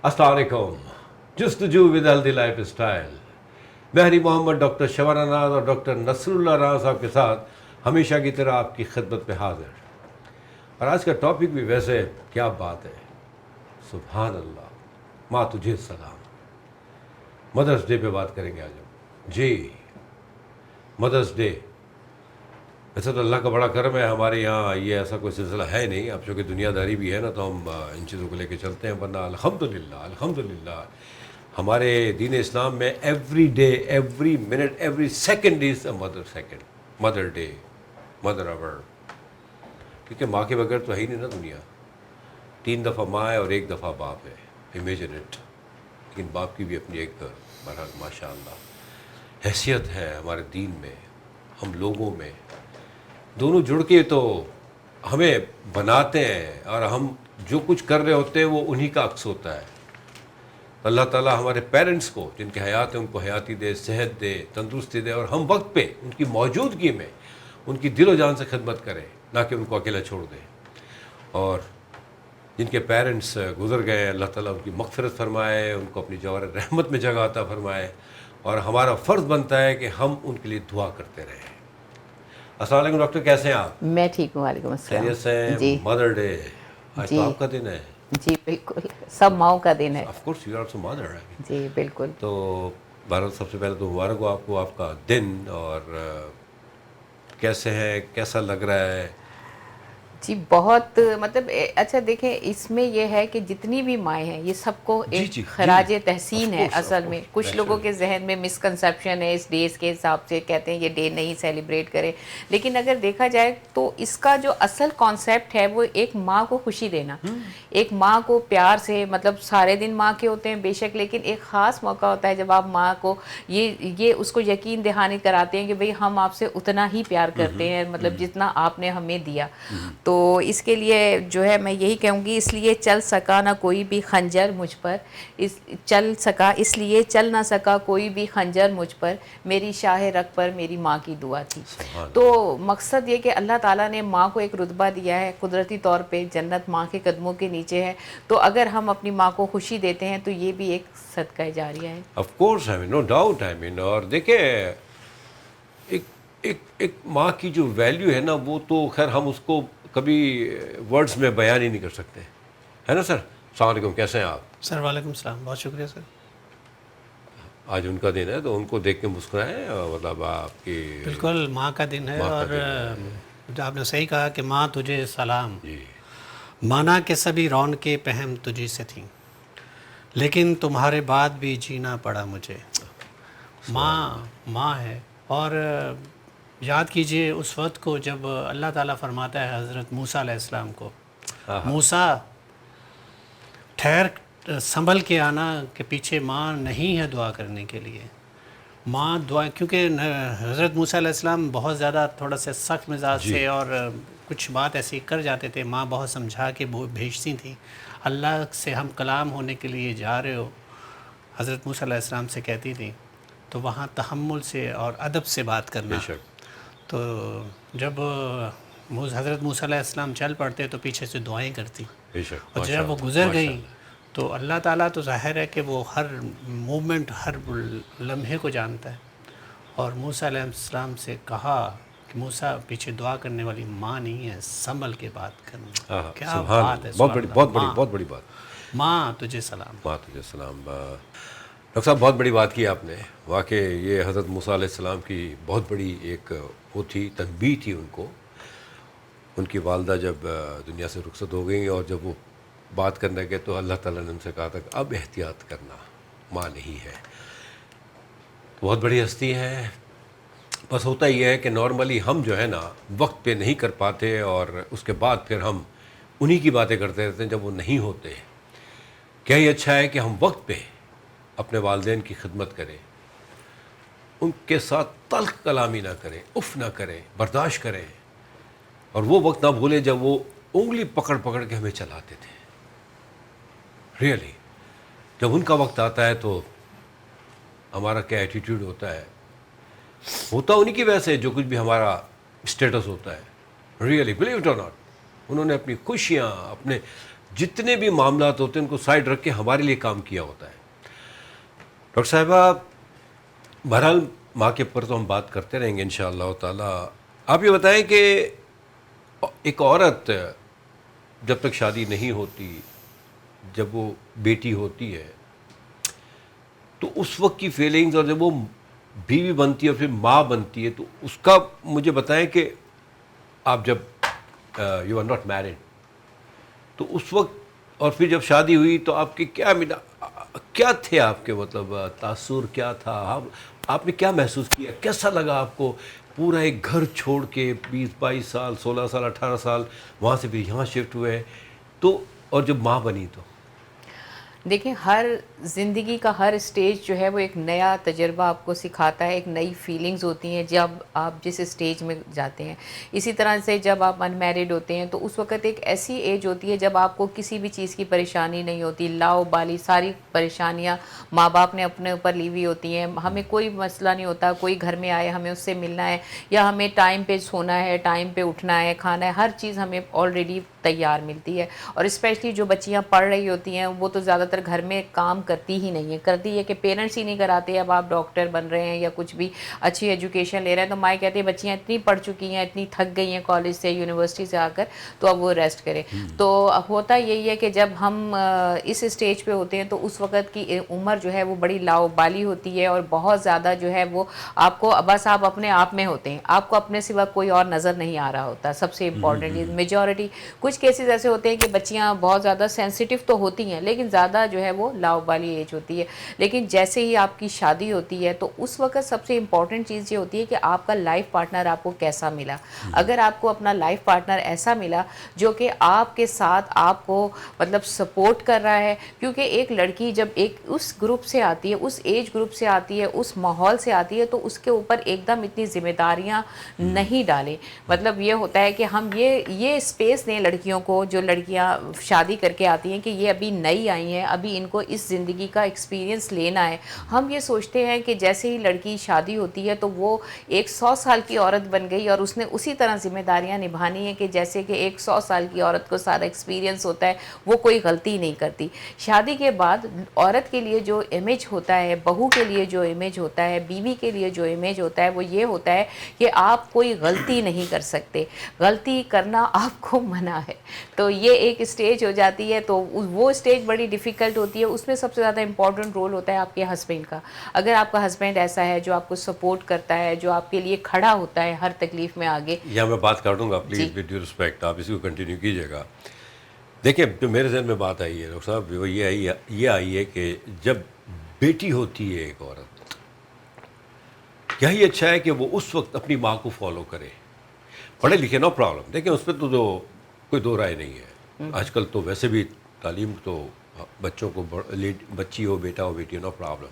السلام علیکم. Justuju with healthy lifestyle. Mehri Muhammad doctor Shabana Naz اور ڈاکٹر نصر اللہ رانا صاحب کے ساتھ ہمیشہ کی طرح آپ کی خدمت میں حاضر. اور آج کا ٹاپک بھی ویسے کیا بات ہے, سبحان اللہ, ماں تجھے سلام. مدرس ڈے پہ بات کریں گے آج ہم. جی مدرس ڈے. ویسے تو اللہ کا بڑا کرم ہے, ہمارے یہاں یہ ایسا کوئی سلسلہ ہے نہیں. اب چونکہ دنیا داری بھی ہے نا, تو ہم ان چیزوں کو لے کے چلتے ہیں. ورنہ الحمدللہ ہمارے دین اسلام میں every day, every minute, every second is a mother day, mother hour. کیونکہ ماں کے بغیر تو ہے ہی نہیں نا دنیا. 3 دفعہ ماں ہے اور 1 دفعہ باپ ہے. Imagine it. لیکن باپ کی بھی اپنی ایک بہرحال ماشاء اللہ حیثیت ہے ہمارے دین میں, ہم لوگوں میں. دونوں جڑ کے تو ہمیں بناتے ہیں, اور ہم جو کچھ کر رہے ہوتے ہیں وہ انہی کا عکس ہوتا ہے. اللہ تعالیٰ ہمارے پیرنٹس کو, جن کے حیات ہیں, ان کو حیاتی دے, صحت دے, تندرستی دے, اور ہم وقت پہ ان کی موجودگی میں ان کی دل و جان سے خدمت کریں, نہ کہ ان کو اکیلا چھوڑ دیں. اور جن کے پیرنٹس گزر گئے, اللہ تعالیٰ ان کی مغفرت فرمائے, ان کو اپنی جوار رحمت میں جگہ عطا فرمائے. اور ہمارا فرض بنتا ہے کہ ہم ان کے لیے دعا کرتے رہیں. السلام علیکم ڈاکٹر, کیسے ہیں آپ؟ میں ٹھیک ہوں, وعلیکم السلام. خیریت سے؟ جی مدر ڈے آج تو جی آپ کا دن ہے. جی بالکل, سب ماؤں کا دن ہے. Of course you are also mother. جی بالکل. تو بھارت, سب سے پہلے تو مبارک ہو آپ کو آپ کا دن. اور کیسے ہیں, کیسا لگ رہا ہے؟ جی بہت, مطلب اچھا دیکھیں, اس میں یہ ہے کہ جتنی بھی مائیں ہیں یہ سب کو ایک خراج تحسین ہے اصل میں. کچھ لوگوں کے ذہن میں مسکنسیپشن ہے اس ڈیز کے حساب سے, کہتے ہیں یہ ڈے نہیں سیلیبریٹ کریں. لیکن اگر دیکھا جائے تو اس کا جو اصل کانسیپٹ ہے وہ ایک ماں کو خوشی دینا, ایک ماں کو پیار سے, مطلب سارے دن ماں کے ہوتے ہیں بے شک, لیکن ایک خاص موقع ہوتا ہے جب آپ ماں کو یہ اس کو یقین دہانی کراتے ہیں کہ بھئی ہم آپ سے اتنا ہی پیار کرتے ہیں, مطلب جتنا آپ نے ہمیں دیا. تو اس کے لیے جو ہے میں یہی کہوں گی, اس لیے چل سکا نہ کوئی بھی خنجر مجھ پر, اس لیے چل نہ سکا کوئی بھی خنجر مجھ پر, میری شاہ رگ پر میری ماں کی دعا تھی. تو مقصد یہ کہ اللہ تعالیٰ نے ماں کو ایک رتبہ دیا ہے قدرتی طور پہ, جنت ماں کے قدموں کے نیچے ہے. تو اگر ہم اپنی ماں کو خوشی دیتے ہیں تو یہ بھی ایک صدقہ جاریہ ہے. Of course, no doubt. اور دیکھیں, ایک ماں کی جو ویلیو ہے نا, وہ تو خیر ہم اس کو کبھی ورڈز میں بیان ہی نہیں کر سکتے, ہے نا سر؟ السلام علیکم, کیسے ہیں آپ؟ سر وعلیکم السلام, بہت شکریہ سر. آج ان کا دن ہے تو ان کو دیکھ کے مسکرائیں. مطلب آپ کی بالکل ماں کا دن ہے, اور آپ نے صحیح کہا کہ ماں تجھے سلام. جی مانا کہ سبھی رونقیں پہم تجھی سے تھیں, لیکن تمہارے بعد بھی جینا پڑا مجھے. ماں ہے. اور یاد کیجئے اس وقت کو جب اللہ تعالیٰ فرماتا ہے حضرت موسیٰ علیہ السلام کو, موسیٰ ٹھہر, سنبھل کے آنا کہ پیچھے ماں نہیں ہے دعا کرنے کے لیے. ماں دعا, کیونکہ حضرت موسیٰ علیہ السلام بہت زیادہ تھوڑا سا سخت مزاج تھے, اور کچھ بات ایسی کر جاتے تھے. ماں بہت سمجھا کے بھیجتی تھیں, اللہ سے ہم کلام ہونے کے لیے جا رہے ہو, حضرت موسیٰ علیہ السلام سے کہتی تھیں. تو وہاں تحمل سے اور ادب سے بات کرنا. تو جب حضرت موسیٰ علیہ السلام چل پڑتے تو پیچھے سے دعائیں کرتی, اور جب وہ گزر گئیں تو اللہ تعالیٰ تو ظاہر ہے کہ وہ ہر مومنٹ, ہر لمحے کو جانتا ہے. اور موسیٰ علیہ السلام سے کہا کہ موسیٰ پیچھے دعا کرنے والی ماں نہیں ہے, سنبھل کے بات کرنا. کیا بات ہے, بہت بڑی بات. ماں تجھے سلام. ماں تجھے سلام. ڈاکٹر صاحب بہت بڑی بات کی آپ نے. واقعی یہ حضرت موسیٰ علیہ السلام کی بہت بڑی ایک وہ تھی, تنبیہ تھی ان کو. ان کی والدہ جب دنیا سے رخصت ہو گئیں, اور جب وہ بات کرنے گئے تو اللہ تعالیٰ نے ان سے کہا تھا کہ اب احتیاط کرنا, ماں نہیں ہے. بہت بڑی ہستی ہے. بس ہوتا یہ ہے کہ نارملی ہم جو ہے نا وقت پہ نہیں کر پاتے, اور اس کے بعد پھر ہم انہی کی باتیں کرتے رہتے ہیں جب وہ نہیں ہوتے. کیا یہ اچھا ہے کہ ہم وقت پہ اپنے والدین کی خدمت کریں, ان کے ساتھ تلخ کلامی نہ کریں, اف نہ کریں, برداشت کریں, اور وہ وقت نہ بھولیں جب وہ انگلی پکڑ پکڑ کے ہمیں چلاتے تھے. ریئلی جب ان کا وقت آتا ہے تو ہمارا کیا ایٹیٹیوڈ ہوتا ہے انہی کی وجہ سے جو کچھ بھی ہمارا اسٹیٹس ہوتا ہے. ریئلی بلیو اٹ اور ناٹ, انہوں نے اپنی خوشیاں, اپنے جتنے بھی معاملات ہوتے ہیں ان کو سائڈ رکھ کے ہمارے لیے کام کیا ہوتا ہے. ڈاکٹر صاحبہ بہرحال ماں کے اوپر تو ہم بات کرتے رہیں گے انشاءاللہ تعالیٰ. آپ یہ بتائیں کہ ایک عورت جب تک شادی نہیں ہوتی، جب وہ بیٹی ہوتی ہے تو اس وقت کی فیلنگز، اور جب وہ بیوی بنتی ہے اور پھر ماں بنتی ہے، تو اس کا مجھے بتائیں کہ آپ جب یو آر ناٹ میرڈ تو اس وقت، اور پھر جب شادی ہوئی تو آپ کے کیا تھے آپ کے مطلب تاثر کیا تھا؟ آپ نے کیا محسوس کیا؟ کیسا لگا آپ کو پورا ایک گھر چھوڑ کے 20-22 سال 16 سال 18 سال وہاں سے پھر یہاں شفٹ ہوئے تو، اور جب ماں بنی تو؟ دیکھیں ہر زندگی کا ہر اسٹیج جو ہے وہ ایک نیا تجربہ آپ کو سکھاتا ہے، ایک نئی فیلنگز ہوتی ہیں جب آپ جس اسٹیج میں جاتے ہیں. اسی طرح سے جب آپ ان میرڈ ہوتے ہیں تو اس وقت ایک ایسی ایج ہوتی ہے جب آپ کو کسی بھی چیز کی پریشانی نہیں ہوتی، لاؤبالی، ساری پریشانیاں ماں باپ نے اپنے اوپر لی ہوئی ہوتی ہیں. ہمیں کوئی مسئلہ نہیں ہوتا، کوئی گھر میں آئے ہمیں اس سے ملنا ہے، یا ہمیں ٹائم پہ سونا ہے، ٹائم پہ اٹھنا ہے، کھانا ہے، ہر چیز ہمیں آلریڈی تیار ملتی ہے. اور اسپیشلی جو بچیاں پڑھ رہی ہوتی ہیں وہ تو زیادہ تر گھر میں کام کرتی ہی نہیں ہے، کرتی ہے کہ پیرنٹس ہی نہیں کراتے. اب آپ ڈاکٹر بن رہے ہیں یا کچھ بھی اچھی ایجوکیشن لے رہے ہیں تو مائیں کہتی ہیں بچیاں اتنی پڑھ چکی ہیں، اتنی تھک گئی ہیں کالج سے یونیورسٹی سے آ کر، تو اب وہ ریسٹ کریں. تو ہوتا یہی ہے کہ جب ہم اس اسٹیج پہ ہوتے ہیں تو اس وقت کی عمر جو ہے وہ بڑی لاؤبالی ہوتی ہے، اور بہت زیادہ جو ہے وہ آپ کو بس آپ اپنے آپ میں ہوتے ہیں، آپ کو اپنے سوا کوئی اور نظر نہیں آ رہا ہوتا. سب سے امپورٹنٹ چیز میجورٹی، کچھ کیسز ایسے ہوتے ہیں کہ بچیاں بہت زیادہ سینسیٹیو تو ہوتی ہیں لیکن زیادہ جو ہے وہ لاؤبالی ایج ہوتی ہے. لیکن جیسے ہی آپ کی شادی ہوتی ہے تو اس وقت سب سے امپورٹنٹ چیز یہ ہوتی ہے کہ آپ کا لائف پارٹنر آپ کو کیسا ملا. اگر آپ کو اپنا لائف پارٹنر ایسا ملا جو کہ آپ کے ساتھ آپ کو مطلب سپورٹ کر رہا ہے، کیونکہ ایک لڑکی جب ایک اس گروپ سے آتی ہے، اس ایج گروپ سے آتی ہے، اس ماحول سے آتی ہے، تو اس کے اوپر ایک دم اتنی ذمہ داریاں نہیں ڈالیں. مطلب یہ ہوتا ہے کہ ہم یہ اسپیس دیں لڑکیوں کو، جو لڑکیاں شادی کر کے آتی ہیں کہ یہ ابھی نئی آئی ہیں، ابھی ان کو اس زندگی کا ایکسپیرینس لینا ہے. ہم یہ سوچتے ہیں کہ جیسے ہی لڑکی شادی ہوتی ہے تو وہ ایک 100 سال کی عورت بن گئی اور اس نے اسی طرح ذمہ داریاں نبھانی ہیں کہ جیسے کہ ایک 100 سال کی عورت کو سارا ایکسپیرینس ہوتا ہے، وہ کوئی غلطی نہیں کرتی. شادی کے بعد عورت کے لیے جو امیج ہوتا ہے، بہو کے لیے جو امیج ہوتا ہے، بیوی کے لیے جو امیج ہوتا ہے، وہ یہ ہوتا ہے کہ آپ کوئی غلطی نہیں کر سکتے، غلطی کرنا آپ کو منع ہے. تو یہ ایک اسٹیج ہو جاتی ہے، تو وہ اسٹیج بڑی ڈیفیکلٹ ہوتی ہے. اس میں سب سے زیادہ امپورٹنٹ رول ہوتا ہے آپ کے ہسبینڈ کا. اگر آپ کا ہسبینڈ ایسا ہے جو آپ کو سپورٹ کرتا ہے، جو آپ کے لیے کھڑا ہوتا ہے ہر تکلیف میں آگے. یہاں میں بات کر دوں گا پلیز ود ڈیو رسپیکٹ، آپ اسی کو کنٹینیو کیجیے گا. دیکھیں جو میرے ذہن میں بات آئی ہے ڈاکٹر صاحب، وہ یہ آئی ہے کہ جب بیٹی ہوتی ہے ایک عورت، یہی اچھا ہے کہ وہ اس وقت اپنی ماں کو فالو کرے. پڑھے لکھے نو پرابلم، دیکھیں اس پہ تو کوئی دو رائے نہیں ہے. آج کل تو ویسے بھی تعلیم تو بچوں کو، بچی ہو بیٹا ہو بیٹی ہو، نو پرابلم.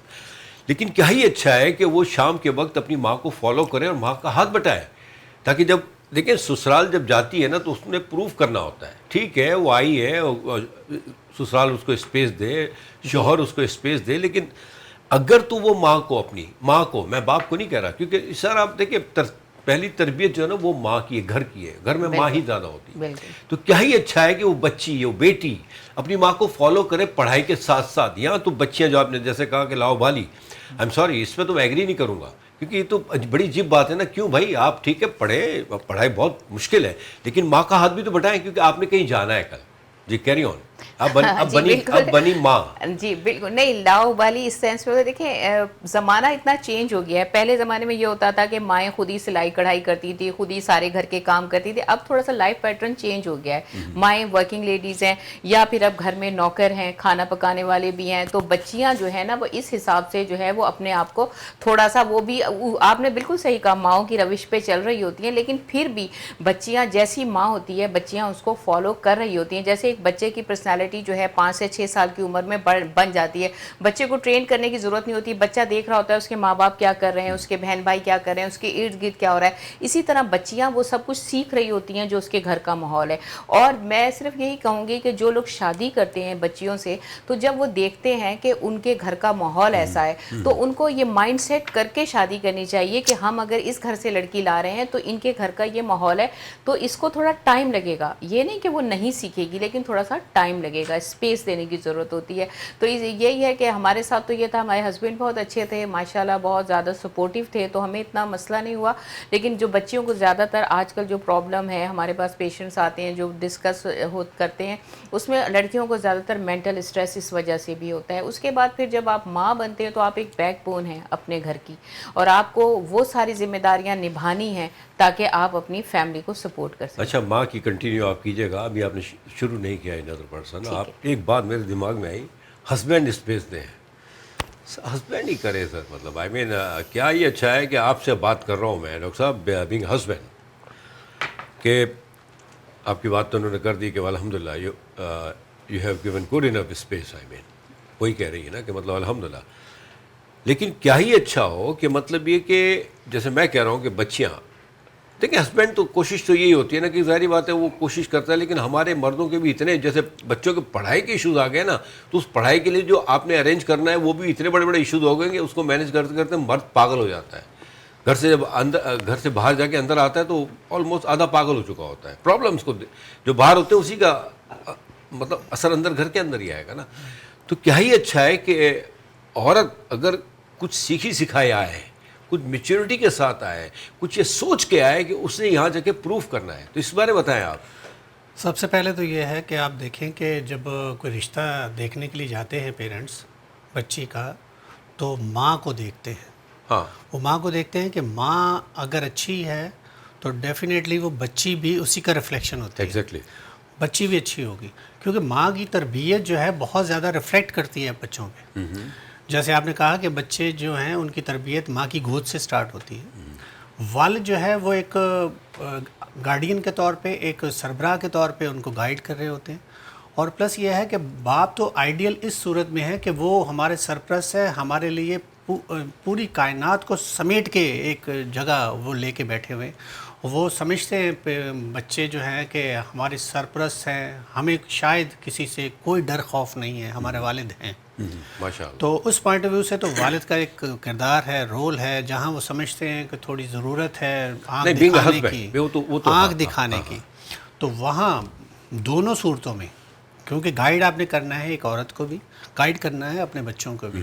لیکن کیا ہی اچھا ہے کہ وہ شام کے وقت اپنی ماں کو فالو کرے اور ماں کا ہاتھ بٹائے، تاکہ جب دیکھیں سسرال جب جاتی ہے نا تو اس نے پروف کرنا ہوتا ہے. ٹھیک ہے وہ آئی ہے، سسرال اس کو اسپیس دے، شوہر اس کو اسپیس دے، لیکن اگر تو وہ ماں کو، اپنی ماں کو، میں باپ کو نہیں کہہ رہا کیونکہ سر آپ دیکھیں پہلی تربیت جو ہے نا وہ ماں کی ہے، گھر کی ہے، گھر میں ماں ہی زیادہ ہوتی ہے. تو کیا ہی اچھا ہے کہ وہ بچی، وہ بیٹی اپنی ماں کو فالو کرے پڑھائی کے ساتھ ساتھ. یہاں تو بچیاں جو آپ نے جیسے کہا کہ لاؤ بالی، آئی ایم سوری، اس پہ تو میں ایگری نہیں کروں گا کیونکہ یہ تو بڑی عجیب بات ہے نا. کیوں بھائی آپ ٹھیک ہے پڑھائی بہت مشکل ہے، لیکن ماں کا ہاتھ بھی تو بٹائیں کیونکہ آپ نے کہیں جانا ہے کل. جی کیری آن. اب بنی ماں. جی بالکل نہیں، لاؤ بالی اس سینس میں دیکھیں زمانہ اتنا چینج ہو گیا ہے. پہلے زمانے میں یہ ہوتا تھا کہ مائیں خود ہی سلائی کڑھائی کرتی تھی، خود ہی سارے گھر کے کام کرتی تھی. اب تھوڑا سا لائف پیٹرن چینج ہو گیا ہے. مائیں ورکنگ لیڈیز ہیں یا پھر اب گھر میں نوکر ہیں، کھانا پکانے والے بھی ہیں. تو بچیاں جو ہیں نا وہ اس حساب سے جو ہے وہ اپنے آپ کو تھوڑا سا، وہ بھی آپ نے بالکل صحیح کہا، ماؤں کی روش پہ چل رہی ہوتی ہیں، لیکن پھر بھی بچیاں جیسی ماں ہوتی ہے بچیاں اس کو فالو کر رہی ہوتی ہیں. جیسے ایک بچے کی پرسنالٹی جو ہے 5 سے 6 سال کی عمر میں بن جاتی ہے. بچے کو ٹرین کرنے کی ضرورت نہیں ہوتی، بچہ دیکھ رہا ہوتا ہے اس کے ماں باپ کیا کر رہے ہیں، اس کے بہن بھائی کیا کر رہے ہیں، اس کے ارد گرد کیا ہو رہا ہے. اسی طرح بچیاں وہ سب کچھ سیکھ رہی ہوتی ہیں جو اس کے گھر کا ماحول ہے. اور میں صرف یہی کہوں گی کہ جو لوگ شادی کرتے ہیں بچیوں سے، تو جب وہ دیکھتے ہیں کہ ان کے گھر کا ماحول ایسا ہے تو ان کو یہ مائنڈ سیٹ کر کے شادی کرنی چاہیے کہ ہم اگر اس گھر سے لڑکی لا رہے ہیں تو ان کے گھر کا یہ ماحول ہے، تو اس کو تھوڑا ٹائم لگے گا. یہ نہیں کہ وہ نہیں سیکھے گی، لیکن تھوڑا سا ٹائم ٹائم لگے گا, اسپیس دینے کی ضرورت ہوتی ہے. تو یہی ہے کہ ہمارے ساتھ تو یہ تھا, ہمارے ہسبینڈ بہت اچھے تھے ماشاءاللہ, بہت زیادہ سپورٹیو تھے, تو ہمیں اتنا مسئلہ نہیں ہوا. لیکن جو بچیوں کو زیادہ تر آج کل جو پرابلم ہے, ہمارے پاس پیشنٹس آتے ہیں جو ڈسکس کرتے ہیں, اس میں لڑکیوں کو زیادہ تر مینٹل اسٹریس اس وجہ سے بھی ہوتا ہے. اس کے بعد پھر جب آپ ماں بنتے ہیں تو آپ ایک بیک بون ہیں اپنے گھر کی, اور آپ کو وہ ساری ذمہ داریاں نبھانی ہیں تاکہ آپ اپنی فیملی کو سپورٹ کر سکیں. اچھا, ماں کی کنٹینیو آپ کیجیے گا, ابھی آپ نے شروع نہیں کیا ان ادر پرسن. آپ ایک بات میرے دماغ میں آئی, ہسبینڈ اسپیس دیں. ہسبینڈ ہی کرے سر, مطلب آئی مین کیا یہ اچھا ہے کہ آپ سے بات کر رہا ہوں میں ڈاکٹر صاحب بینگ ہسبینڈ, کہ آپ کی بات تو انہوں نے کر دی کہ الحمدللہ you have given good enough space. I mean وہی کہہ رہی ہے نا کہ مطلب الحمدللہ. لیکن کیا ہی اچھا ہو کہ مطلب یہ کہ جیسے میں کہہ رہا ہوں کہ بچیاں دیکھیں, ہسبینڈ تو کوشش تو یہی ہوتی ہے نا کہ ظاہری بات ہے وہ کوشش کرتا ہے, لیکن ہمارے مردوں کے بھی اتنے, جیسے بچوں کے پڑھائی کے ایشوز آ گئے نا, تو اس پڑھائی کے لیے جو آپ نے ارینج کرنا ہے وہ بھی اتنے بڑے بڑے ایشوز ہو گئے کہ اس کو مینیج کرتے کرتے مرد پاگل ہو جاتا ہے. گھر سے جب گھر سے باہر جا کے اندر آتا ہے تو آلموسٹ آدھا پاگل ہو چکا ہوتا ہے. پرابلمس کو جو باہر ہوتے ہیں اسی کا مطلب اثر اندر گھر کے اندر ہی آئے گا نا. تو کیا ہی اچھا ہے کہ عورت اگر کچھ سیکھی سکھائی آئے, کچھ میچورٹی کے ساتھ آئے, کچھ یہ سوچ کے آئے کہ اس نے یہاں جا کے پروف کرنا ہے, تو اس بارے بتائیں آپ. سب سے پہلے تو یہ ہے کہ آپ دیکھیں کہ جب کوئی رشتہ دیکھنے کے لیے جاتے ہیں پیرنٹس بچی کا, تو ماں کو دیکھتے ہیں. ہاں, وہ ماں کو دیکھتے ہیں کہ ماں اگر اچھی ہے تو ڈیفینیٹلی وہ بچی بھی اسی کا ریفلیکشن ہوتی ہے. ایگزیکٹلی, بچی بھی اچھی ہوگی, کیونکہ ماں کی تربیت جو ہے بہت زیادہ ریفلیکٹ کرتی ہے بچوں پہ. جیسے آپ نے کہا کہ بچے جو ہیں ان کی تربیت ماں کی گود سے سٹارٹ ہوتی ہے. والد جو ہے وہ ایک گارڈین کے طور پہ, ایک سربراہ کے طور پہ ان کو گائیڈ کر رہے ہوتے ہیں. اور پلس یہ ہے کہ باپ تو آئیڈیل اس صورت میں ہے کہ وہ ہمارے سرپرست ہے, ہمارے لیے پوری کائنات کو سمیٹ کے ایک جگہ وہ لے کے بیٹھے ہوئے. وہ سمجھتے ہیں بچے جو ہیں کہ ہمارے سرپرست ہیں, ہمیں شاید کسی سے کوئی ڈر خوف نہیں ہے, ہمارے والد ہیں. ماشاءاللہ. تو اس پوائنٹ آف ویو سے تو والد کا ایک کردار ہے, رول ہے, جہاں وہ سمجھتے ہیں کہ تھوڑی ضرورت ہے آنکھ دکھانے کی, تو وہاں دونوں صورتوں میں, کیونکہ گائیڈ آپ نے کرنا ہے ایک عورت کو بھی, گائیڈ کرنا ہے اپنے بچوں کو بھی.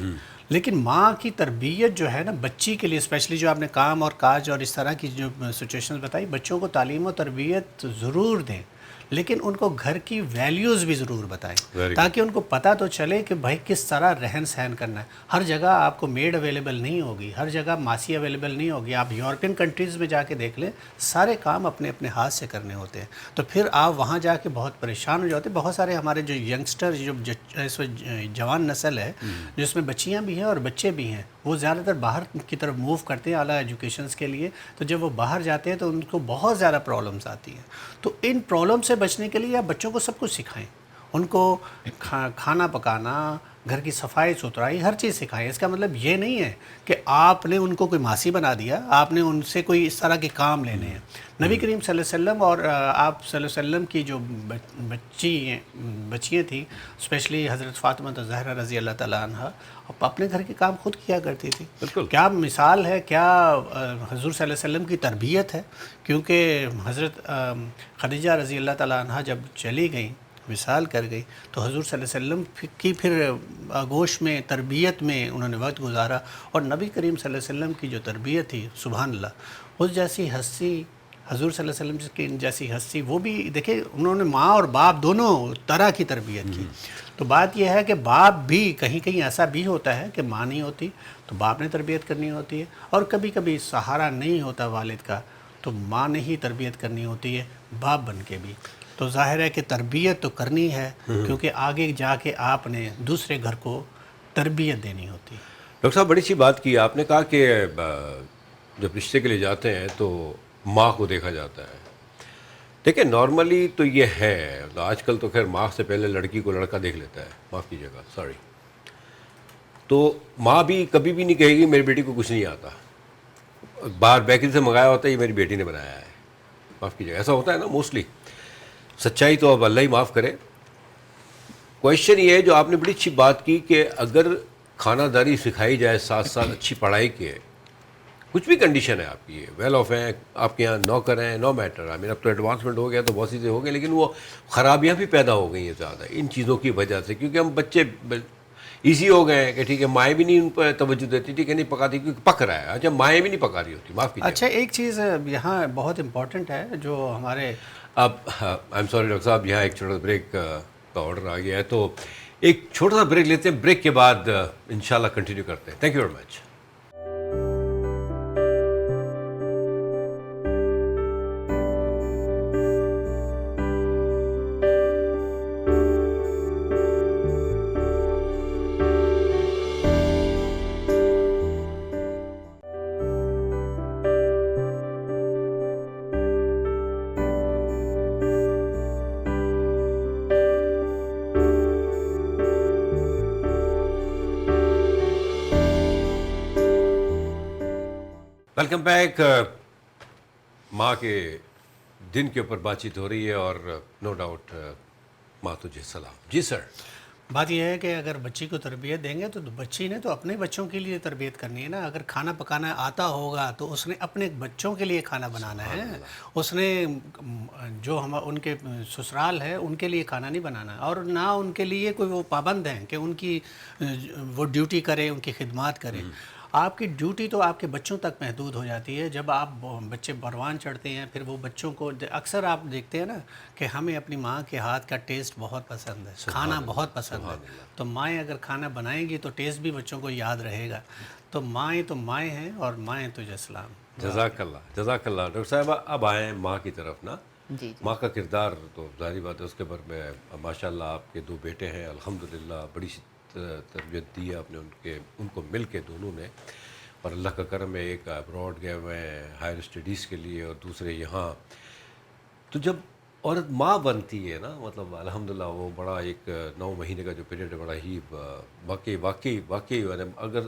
لیکن ماں کی تربیت جو ہے نا بچی کے لیے, اسپیشلی جو آپ نے کام اور کاج اور اس طرح کی جو سچویشنز بتائی, بچوں کو تعلیم و تربیت ضرور دیں, لیکن ان کو گھر کی ویلیوز بھی ضرور بتائیں, تاکہ ان کو پتہ تو چلے کہ بھائی کس طرح رہن سہن کرنا ہے. ہر جگہ آپ کو میڈ اویلیبل نہیں ہوگی, ہر جگہ ماسی اویلیبل نہیں ہوگی. آپ یورپین کنٹریز میں جا کے دیکھ لیں, سارے کام اپنے اپنے ہاتھ سے کرنے ہوتے ہیں. تو پھر آپ وہاں جا کے بہت پریشان ہو جاتے ہیں. بہت سارے ہمارے جو ینگسٹر جو اس وقت جوان نسل ہے, جس میں بچیاں بھی ہیں اور بچے بھی ہیں, وہ زیادہ تر باہر کی طرف موو کرتے ہیں اعلیٰ ایجوکیشنز کے لیے. تو جب وہ باہر جاتے ہیں تو ان کو بہت زیادہ پرابلمس آتی ہیں. تو ان پرابلم سے بچنے کے لیے آپ بچوں کو سب کچھ سکھائیں, ان کو کھانا پکانا, گھر کی صفائی ستھرائی, ہر چیز سکھائیں. اس کا مطلب یہ نہیں ہے کہ آپ نے ان کو کوئی ماسی بنا دیا, آپ نے ان سے کوئی اس طرح کے کام لینے ہیں. نبی کریم صلی اللہ علیہ وسلم اور آپ صلی اللہ علیہ وسلم کی جو بچیاں تھیں, اسپیشلی حضرت فاطمہ زہرا رضی اللہ تعالیٰ عنہ, اپنے گھر کے کام خود کیا کرتی تھی. کیا مثال ہے, کیا حضور صلی اللہ علیہ وسلم کی تربیت ہے. کیونکہ حضرت خدیجہ رضی اللہ تعالیٰ عنہ جب چلی گئیں, وصال کر گئی, تو حضور صلی اللہ علیہ وسلم کی پھر آغوش میں, تربیت میں انہوں نے وقت گزارا. اور نبی کریم صلی اللہ علیہ وسلم کی جو تربیت تھی, سبحان اللہ, اس جیسی ہستی, حضور صلی اللہ علیہ وسلم کی جیسی ہستی, وہ بھی دیکھیں انہوں نے ماں اور باپ دونوں طرح کی تربیت کی. تو بات یہ ہے کہ باپ بھی کہیں کہیں ایسا بھی ہوتا ہے کہ ماں نہیں ہوتی تو باپ نے تربیت کرنی ہوتی ہے, اور کبھی کبھی سہارا نہیں ہوتا والد کا تو ماں نے ہی تربیت کرنی ہوتی ہے باپ بن کے بھی. تو ظاہر ہے کہ تربیت تو کرنی ہے, کیونکہ آگے جا کے آپ نے دوسرے گھر کو تربیت دینی ہوتی ہے. ڈاکٹر صاحب بڑی سی بات کی آپ نے, کہا کہ جب رشتے کے لیے جاتے ہیں تو ماں کو دیکھا جاتا ہے. دیکھیں نارملی تو یہ ہے, آج کل تو خیر ماں سے پہلے لڑکی کو لڑکا دیکھ لیتا ہے, معاف کیجیے گا سوری. تو ماں بھی کبھی بھی نہیں کہے گی میری بیٹی کو کچھ نہیں آتا, باہر بیکری سے منگایا ہوتا ہے یہ میری بیٹی نے بنایا ہے, معاف کیجیے گا, ایسا ہوتا ہے نا موسٹلی. سچائی تو اب اللہ ہی معاف کرے. کویشچن یہ ہے جو آپ نے بڑی اچھی بات کی کہ اگر کھانا داری سکھائی جائے ساتھ ساتھ اچھی پڑھائی کے, کچھ بھی کنڈیشن ہے آپ کی، ویل آف ہیں، آپ کے یہاں نوکر ہیں، نو میٹر، آئی مین اب تو ایڈوانسمنٹ ہو گیا تو بہت چیزیں ہو گئی، لیکن وہ خرابیاں بھی پیدا ہو گئی ہیں زیادہ ان چیزوں کی وجہ سے، کیونکہ ہم بچے ایزی ہو گئے ہیں کہ ٹھیک ہے مائیں بھی نہیں ان پر توجہ دیتی، ٹھیک ہے نہیں پکاتی کیونکہ پک رہا ہے، اچھا مائیں بھی نہیں پکا رہی ہوتی، معاف کیجیے. اچھا ایک چیز یہاں بہت امپورٹنٹ ہے جو ہمارے اب آئی ایم سوری ڈاکٹر صاحب، یہاں ایک چھوٹا سا بریک کا آرڈر آ گیا ہے، تو ایک چھوٹا سا بریک لیتے ہیں، بریک کے بعد انشاءاللہ کنٹینیو کرتے ہیں. Thank you very much. Welcome back. ماں کے دن کے اوپر بات چیت ہو رہی ہے اور نو ڈاؤٹ ماں تجھے سلام. جی سر. بات یہ ہے کہ اگر بچی کو تربیت دیں گے تو بچی نے تو اپنے بچوں کے لیے تربیت کرنی ہے نا. اگر کھانا پکانا آتا ہوگا تو اس نے اپنے بچوں کے لیے کھانا بنانا ہے. اس نے جو ان کے سسرال ہے ان کے لیے کھانا نہیں بنانا، اور نہ ان کے لیے کوئی وہ پابند ہیں کہ ان کی وہ ڈیوٹی کرے، ان کی خدمات کرے. آپ کی ڈیوٹی تو آپ کے بچوں تک محدود ہو جاتی ہے. جب آپ بچے پروان چڑھتے ہیں پھر وہ بچوں کو اکثر آپ دیکھتے ہیں نا کہ ہمیں اپنی ماں کے ہاتھ کا ٹیسٹ بہت پسند ہے، کھانا بہت پسند ہے. تو مائیں اگر کھانا بنائیں گی تو ٹیسٹ بھی بچوں کو یاد رہے گا. تو مائیں ہیں اور مائیں تجھے سلام. جزاک اللہ، جزاک اللہ. ڈاکٹر صاحب اب آئیں ماں کی طرف نا. جی ماں کا کردار تو ظاہری بات ہے، اس کے بارے میں ماشاء اللہ آپ کے 2 بیٹے ہیں، الحمدللہ بڑی تربیت دی ہے آپ نے ان کو مل کے دونوں نے، اور اللہ کا کرم ہے ایک ابراڈ گئے ہوئے ہیں ہائر اسٹڈیز کے لیے اور دوسرے یہاں. تو جب عورت ماں بنتی ہے نا، مطلب الحمدللہ وہ بڑا ایک 9 مہینے کا جو پیریڈ ہے بڑا ہی واقعی اگر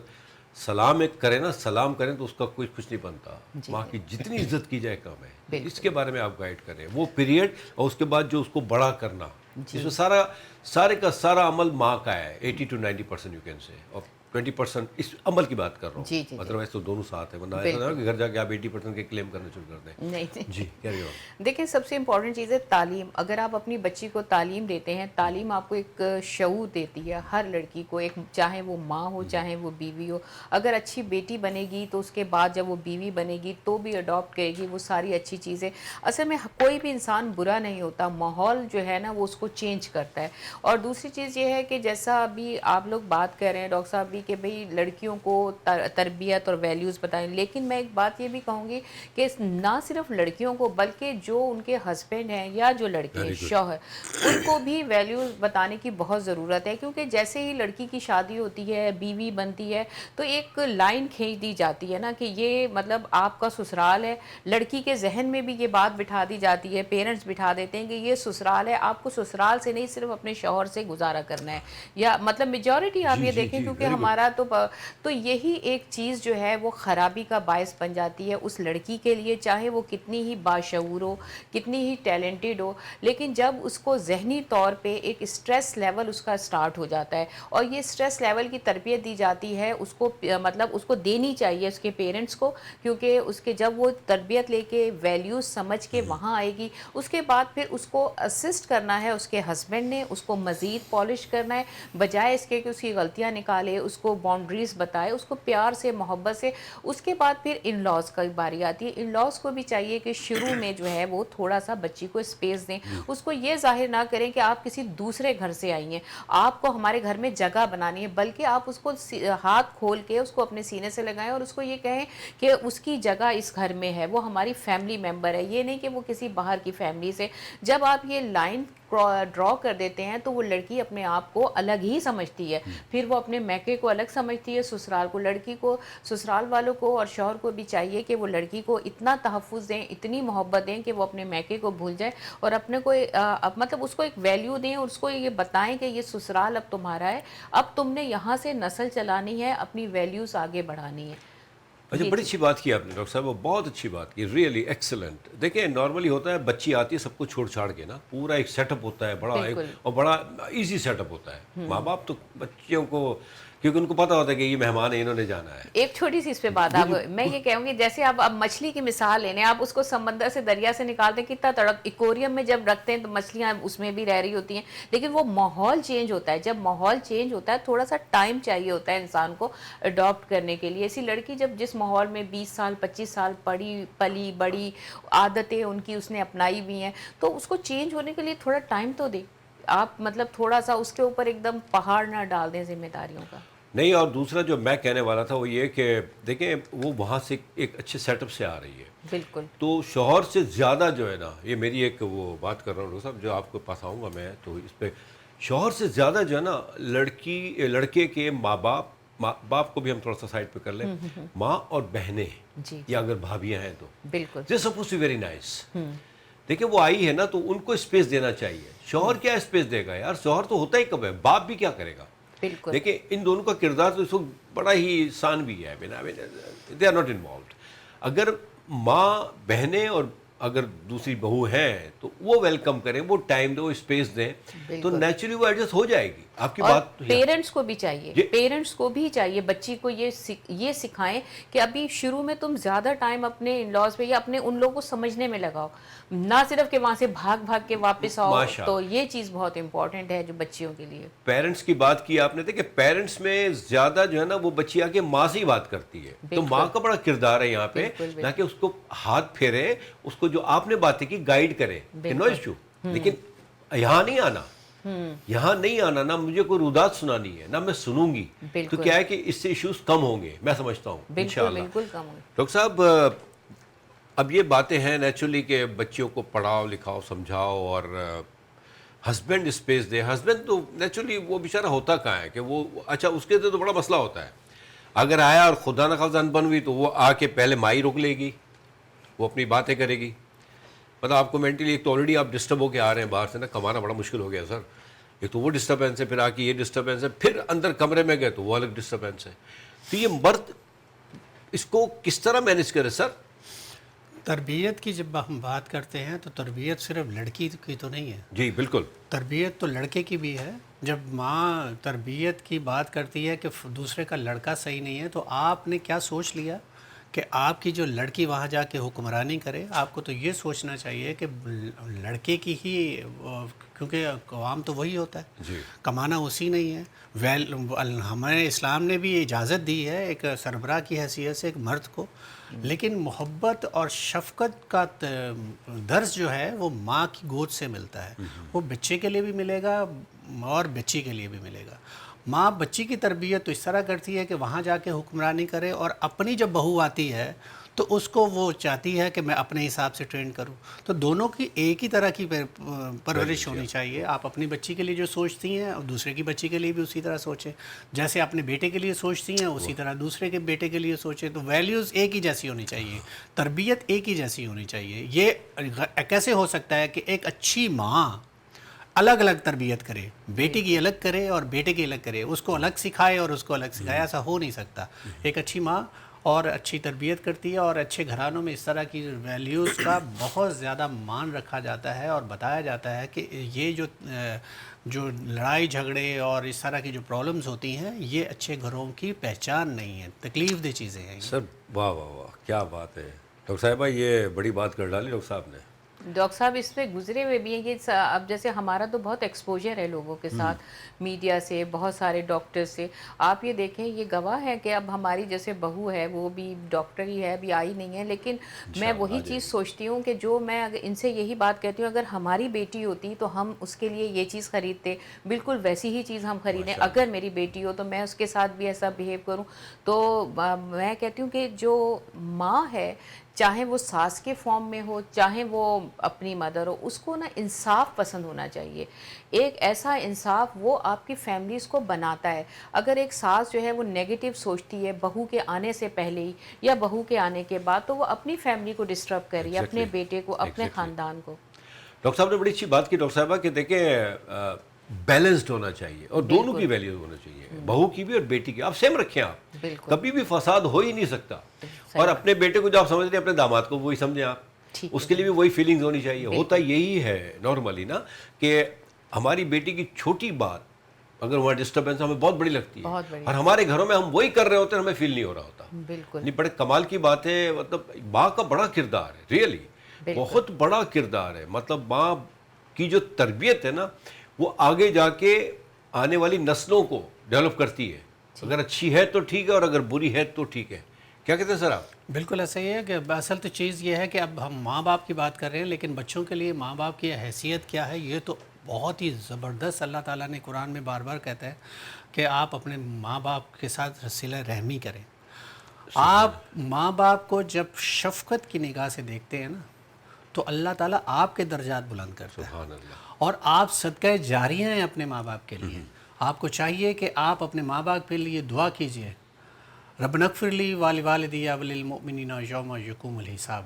سلام ایک کرے نا، سلام کریں تو اس کا کچھ نہیں بنتا. ماں کی جتنی عزت کی جائے کم ہے. اس کے بارے میں آپ گائیڈ کریں وہ پیریڈ، اور اس کے بعد جو اس کو بڑا کرنا، اس میں سارے کا سارا عمل ماں کا ہے. 80 to 90% یو کین سے، اور 20% اس عمل کی بات کر رہا ہوں. ادروائز تو دونوں ساتھ ہیں، ورنہ ایسا نہ ہو کہ گھر جا کے آپ 80% کے کلیم کرنا شروع کر دیں. نہیں جی کیری آن. دیکھیں سب سے امپورٹنٹ چیز ہے تعلیم. اگر آپ اپنی بچی کو تعلیم دیتے ہیں، تعلیم آپ کو ایک شعور دیتی ہے ہر لڑکی کو، ایک چاہے وہ ماں ہو چاہے وہ بیوی ہو. اگر اچھی بیٹی بنے گی تو اس کے بعد جب وہ بیوی بنے گی تو بھی اڈاپٹ کرے گی وہ ساری اچھی چیزیں. اصل میں کوئی بھی انسان برا نہیں ہوتا، ماحول جو ہے نا وہ اس کو چینج کرتا ہے. اور دوسری چیز یہ ہے کہ جیسا ابھی آپ لوگ بات کر رہے ہیں ڈاکٹر صاحب بھی کہ بھئی لڑکیوں کو تربیت اور ویلیوز بتائیں، لیکن میں ایک بات یہ بھی کہوں گی کہ نہ صرف لڑکیوں کو بلکہ جو ان کے ہسبینڈ ہیں یا جو لڑکے ہیں شوہر، ان کو بھی ویلیوز بتانے کی بہت ضرورت ہے. کیونکہ جیسے ہی لڑکی کی شادی ہوتی ہے، بیوی بنتی ہے، تو ایک لائن کھینچ دی جاتی ہے نا کہ یہ مطلب آپ کا سسرال ہے. لڑکی کے ذہن میں بھی یہ بات بٹھا دی جاتی ہے، پیرنٹس بٹھا دیتے ہیں کہ یہ سسرال ہے، آپ کو سسرال سے نہیں صرف اپنے شوہر سے گزارا کرنا ہے. یا مطلب میجورٹی آپ یہ دیکھیں کیونکہ ہمارا تو یہی ایک چیز جو ہے وہ خرابی کا باعث بن جاتی ہے اس لڑکی کے لیے، چاہے وہ کتنی ہی باشعور ہو، کتنی ہی ٹیلنٹڈ ہو. لیکن جب اس کو ذہنی طور پہ ایک اسٹریس لیول اس کا سٹارٹ ہو جاتا ہے، اور یہ اسٹریس لیول کی تربیت دی جاتی ہے اس کو، مطلب اس کو دینی چاہیے اس کے پیرنٹس کو. کیونکہ اس کے جب وہ تربیت لے کے ویلیوز سمجھ کے وہاں آئے گی، اس کے بعد پھر اس کو اسسٹ کرنا ہے اس کے ہسبینڈ نے، اس کو مزید پالش کرنا ہے، بجائے اس کے کہ اس کی غلطیاں نکالے، اس کو باؤنڈریز بتائے، اس کو پیار سے محبت سے. اس کے بعد پھر ان لاز کا باری آتی ہے. ان لاز کو بھی چاہیے کہ شروع میں جو ہے وہ تھوڑا سا بچی کو اسپیس دیں، اس کو یہ ظاہر نہ کریں کہ آپ کسی دوسرے گھر سے آئی ہیں، آپ کو ہمارے گھر میں جگہ بنانی ہے، بلکہ آپ اس کو ہاتھ کھول کے اس کو اپنے سینے سے لگائیں اور اس کو یہ کہیں کہ اس کی جگہ اس گھر میں ہے، وہ ہماری فیملی ممبر ہے. یہ نہیں کہ وہ کسی باہر کی فیملی سے. جب آپ یہ لائن ڈرا کر دیتے ہیں تو وہ لڑکی اپنے آپ کو الگ ہی سمجھتی ہے. پھر وہ اپنے میکے کو الگ سمجھتی ہے، سسرال کو، لڑکی کو، سسرال والوں کو اور شوہر کو بھی چاہیے کہ وہ لڑکی کو اتنا تحفظ دیں، اتنی محبت دیں کہ وہ اپنے میکے کو بھول جائے اور اپنے کو مطلب اس کو ایک ویلیو دیں اور اس کو یہ بتائیں کہ یہ سسرال اب تمہارا ہے، اب تم نے یہاں سے نسل چلانی ہے، اپنی ویلیوز آگے بڑھانی ہے. اچھا بڑی اچھی بات کی آپ نے ڈاکٹر صاحب، وہ بہت اچھی بات کی، ریئلی ایکسلنٹ. دیکھیں نارملی ہوتا ہے بچی آتی ہے سب کو چھوڑ چھاڑ کے نا، پورا ایک سیٹ اپ ہوتا ہے بڑا، اور بڑا ایزی سیٹ اپ ہوتا ہے. ماں باپ تو بچیوں کو کیونکہ ان کو پتہ ہوتا ہے کہ یہ مہمان ہے، انہوں نے جانا ہے. ایک چھوٹی سی اس پہ بات آپ میں یہ کہوں گی، جیسے آپ اب مچھلی کی مثال لینے، آپ اس کو سمندر سے دریا سے نکالتے ہیں، کتنا تڑپ ایکویریم میں جب رکھتے ہیں تو مچھلیاں اس میں بھی رہ رہی ہوتی ہیں، لیکن وہ ماحول چینج ہوتا ہے. جب ماحول چینج ہوتا ہے تھوڑا سا ٹائم چاہیے ہوتا ہے انسان کو اڈاپٹ کرنے کے لیے. ایسی لڑکی جب جس ماحول میں 20 سال 25 سال پلی بڑی، عادتیں ان کی اس نے اپنائی ہوئی ہیں، تو اس کو چینج ہونے کے لیے تھوڑا ٹائم تو دے آپ. مطلب تھوڑا سا اس کے اوپر ایک دم پہاڑ نہ ڈال دیں ذمہ داریوں کا. نہیں، اور دوسرا جو میں کہنے والا تھا وہ یہ کہ دیکھیں وہ وہاں سے ایک اچھے سیٹ اپ سے آ رہی ہے. بالکل. تو شوہر سے زیادہ جو ہے نا، یہ میری ایک وہ بات کر رہا ہوں ڈاکٹر صاحب، جو آپ کے پاس آؤں گا میں تو اس پہ، شوہر سے زیادہ جو ہے نا لڑکے کے ماں باپ کو بھی ہم تھوڑا سا سائڈ پہ کر لیں، ماں اور بہنیں جی یا اگر بھابیاں ہیں تو بالکل. دے سپوز ٹو ویری نائس. دیکھیں وہ آئی ہے نا تو ان کو اسپیس دینا چاہیے. شوہر کیا اسپیس دے گا یار، شوہر تو ہوتا ہی کب ہے، باپ بھی کیا کرے گا. بالکل. دیکھیں ان دونوں کا کردار تو اس وقت بڑا ہی ثانوی ہے، دے آر ناٹ انوالوڈ. اگر ماں بہنیں اور اگر دوسری بہو ہیں تو وہ ویلکم کریں، وہ ٹائم دیں، وہ اسپیس دیں، تو نیچرلی وہ ایڈجسٹ ہو جائے گی. آپ کی بات پیرنٹس کو بھی چاہیے، پیرنٹس کو بھی چاہیے بچی کو یہ سکھائیں کہ ابھی شروع میں تم زیادہ ٹائم اپنے ان لاز پہ یا اپنے ان لوگوں کو سمجھنے میں لگاؤ، نہ صرف کہ وہاں سے بھاگ کے واپس آؤ. تو یہ چیز بہت امپورٹنٹ ہے جو بچیوں کے لیے. پیرنٹس کی بات کی آپ نے، کہ پیرنٹس میں زیادہ جو ہے نا وہ بچی آ کے ماں سے ہی بات کرتی ہے. تو ماں کا بڑا کردار ہے یہاں پہ، نہ کہ اس کو ہاتھ پھیرے، اس کو جو آپ نے باتیں کی گائیڈ کرے. لیکن یہاں نہیں آنا نا مجھے کوئی رودات سنانی ہے، نہ میں سنوں گی. تو کیا ہے کہ اس سے ایشوز کم ہوں گے، میں سمجھتا ہوں انشاءاللہ. ڈاکٹر صاحب اب یہ باتیں ہیں نیچرلی کہ بچیوں کو پڑھاؤ لکھاؤ سمجھاؤ، اور ہسبینڈ اسپیس دے. ہسبینڈ تو نیچرلی وہ بیچارہ ہوتا کہاں ہے کہ وہ، اچھا اس کے تو بڑا مسئلہ ہوتا ہے. اگر آیا اور خدا نہ خواستہ انبن ہوئی تو وہ آ کے پہلے مائی روک لے گی، وہ اپنی باتیں کرے گی. مطلب آپ کو مینٹلی ایک تو آلریڈی آپ ڈسٹرب ہو کے آ رہے ہیں باہر سے نا، کمانا بڑا مشکل ہو گیا سر. ایک تو وہ ڈسٹربینس ہے، پھر آ کے یہ ڈسٹربینس ہے، پھر اندر کمرے میں گئے تو وہ الگ ڈسٹربینس ہے. تو یہ مرد اس کو کس طرح مینیج کرے سر؟ تربیت کی جب ہم بات کرتے ہیں تو تربیت صرف لڑکی کی تو نہیں ہے. جی بالکل. تربیت تو لڑکے کی بھی ہے. جب ماں تربیت کی بات کرتی ہے کہ دوسرے کا لڑکا صحیح نہیں ہے، تو آپ نے کیا سوچ لیا کہ آپ کی جو لڑکی وہاں جا کے حکمرانی کرے؟ آپ کو تو یہ سوچنا چاہیے کہ لڑکے کی ہی، کیونکہ قوام تو وہی ہوتا ہے، جی کمانا اسی نہیں ہے. ہمارے اسلام نے بھی اجازت دی ہے ایک سربراہ کی حیثیت سے ایک مرد کو، لیکن محبت اور شفقت کا درس جو ہے وہ ماں کی گود سے ملتا ہے. وہ بچے کے لیے بھی ملے گا اور بچی کے لیے بھی ملے گا. ماں بچی کی تربیت تو اس طرح کرتی ہے کہ وہاں جا کے حکمرانی کرے، اور اپنی جب بہو آتی ہے تو اس کو وہ چاہتی ہے کہ میں اپنے حساب سے ٹرین کروں. تو دونوں کی ایک ہی طرح کی پرورش ہونی چاہیے. آپ اپنی بچی کے لیے جو سوچتی ہیں اور دوسرے کی بچی کے لیے بھی اسی طرح سوچیں. جیسے اپنے بیٹے کے لیے سوچتی ہیں اسی طرح دوسرے کے بیٹے کے لیے سوچیں. تو ویلیوز ایک ہی جیسی ہونی چاہیے، تربیت ایک ہی جیسی ہونی چاہیے. یہ کیسے ہو سکتا ہے کہ ایک اچھی ماں الگ الگ تربیت کرے، بیٹی کی الگ کرے اور بیٹے کی الگ کرے، اس کو الگ سکھائے اور اس کو الگ سکھائے؟ ایسا ہو نہیں سکتا. ایک اچھی ماں اور اچھی تربیت کرتی ہے، اور اچھے گھرانوں میں اس طرح کی ویلیوز کا بہت زیادہ مان رکھا جاتا ہے اور بتایا جاتا ہے کہ یہ جو لڑائی جھگڑے اور اس طرح کی جو پرابلمز ہوتی ہیں یہ اچھے گھروں کی پہچان نہیں ہے، تکلیف دہ چیزیں ہیں. سر واہ واہ واہ کیا بات ہے ڈاکٹر صاحبہ، یہ بڑی بات کر ڈالی ڈاکٹر صاحب نے. ڈاکٹر صاحب اس پہ گزرے ہوئے بھی ہیں. یہ اب جیسے ہمارا تو بہت ایکسپوجر ہے لوگوں کے ساتھ، میڈیا سے، بہت سارے ڈاکٹر سے. آپ یہ دیکھیں، یہ گواہ ہے کہ اب ہماری جیسے بہو ہے وہ بھی ڈاکٹر ہی ہے، ابھی آئی نہیں ہے، لیکن میں وہی چیز سوچتی ہوں کہ جو میں ان سے یہی بات کہتی ہوں، اگر ہماری بیٹی ہوتی تو ہم اس کے لیے یہ چیز خریدتے، بالکل ویسی ہی چیز ہم خریدیں. اگر میری بیٹی ہو تو میں اس کے ساتھ بھی ایسا بیہیو کروں. تو میں کہتی ہوں کہ جو ماں ہے، چاہے وہ ساس کے فارم میں ہو، چاہے وہ اپنی مدر ہو، اس کو نا انصاف پسند ہونا چاہیے. ایک ایسا انصاف وہ آپ کی فیملیز کو بناتا ہے. اگر ایک ساس جو ہے وہ نیگیٹو سوچتی ہے بہو کے آنے سے پہلے ہی یا بہو کے آنے کے بعد، تو وہ اپنی فیملی کو ڈسٹرب کر رہی ہے، اپنے بیٹے کو، اپنے خاندان کو. ڈاکٹر صاحب نے بڑی اچھی بات کی ڈاکٹر صاحبہ کہ دیکھیں بیلنسڈ ہونا چاہیے اور دونوں کی ویلیوز ہونا چاہیے، بہو کی بھی اور بیٹی کی. آپ سیم رکھیں، آپ کبھی بھی فساد ہو ہی نہیں سکتا. اور اپنے بیٹے کو جو آپ سمجھ رہے ہیں اپنے داماد کو وہی سمجھیں آپ، اس کے لیے بھی وہی فیلنگز ہونی چاہیے. ہوتا یہی ہے نارملی نا کہ ہماری بیٹی کی چھوٹی بات اگر وہاں ڈسٹربینس ہمیں بہت بڑی لگتی ہے, بہت بڑی. اور ہمارے گھروں میں ہم وہی کر رہے ہوتے ہیں, ہمیں فیل نہیں ہو رہا ہوتا. بالکل نہیں, بڑے کمال کی بات ہے. مطلب ماں کا بڑا کردار ہے, ریئلی بہت بڑا کردار ہے. مطلب ماں کی جو تربیت ہے نا, وہ آگے جا کے آنے والی نسلوں کو ڈیولپ کرتی ہے. اگر اچھی ہے تو ٹھیک ہے, اور اگر بری ہے تو ٹھیک ہے. کیا کہتے ہیں سر آپ؟ بالکل ایسا ہی ہے کہ اصل تو چیز یہ ہے کہ اب ہم ماں باپ کی بات کر رہے ہیں, لیکن بچوں کے لیے ماں باپ کی حیثیت کیا ہے, یہ تو بہت ہی زبردست اللہ تعالیٰ نے قرآن میں بار بار کہتا ہے کہ آپ اپنے ماں باپ کے ساتھ صلہ رحمی کریں. آپ ماں باپ کو جب شفقت کی نگاہ سے دیکھتے ہیں نا, تو اللہ تعالیٰ آپ کے درجات بلند کرتا ہے. سبحان اللہ. اور آپ صدقہ جاریہ ہیں اپنے ماں باپ کے لیے. آپ کو چاہیے کہ آپ اپنے ماں باپ کے لیے دعا کیجئے, رب اغفر لی ولوالدی وللمؤمنین یوم یقوم الحساب.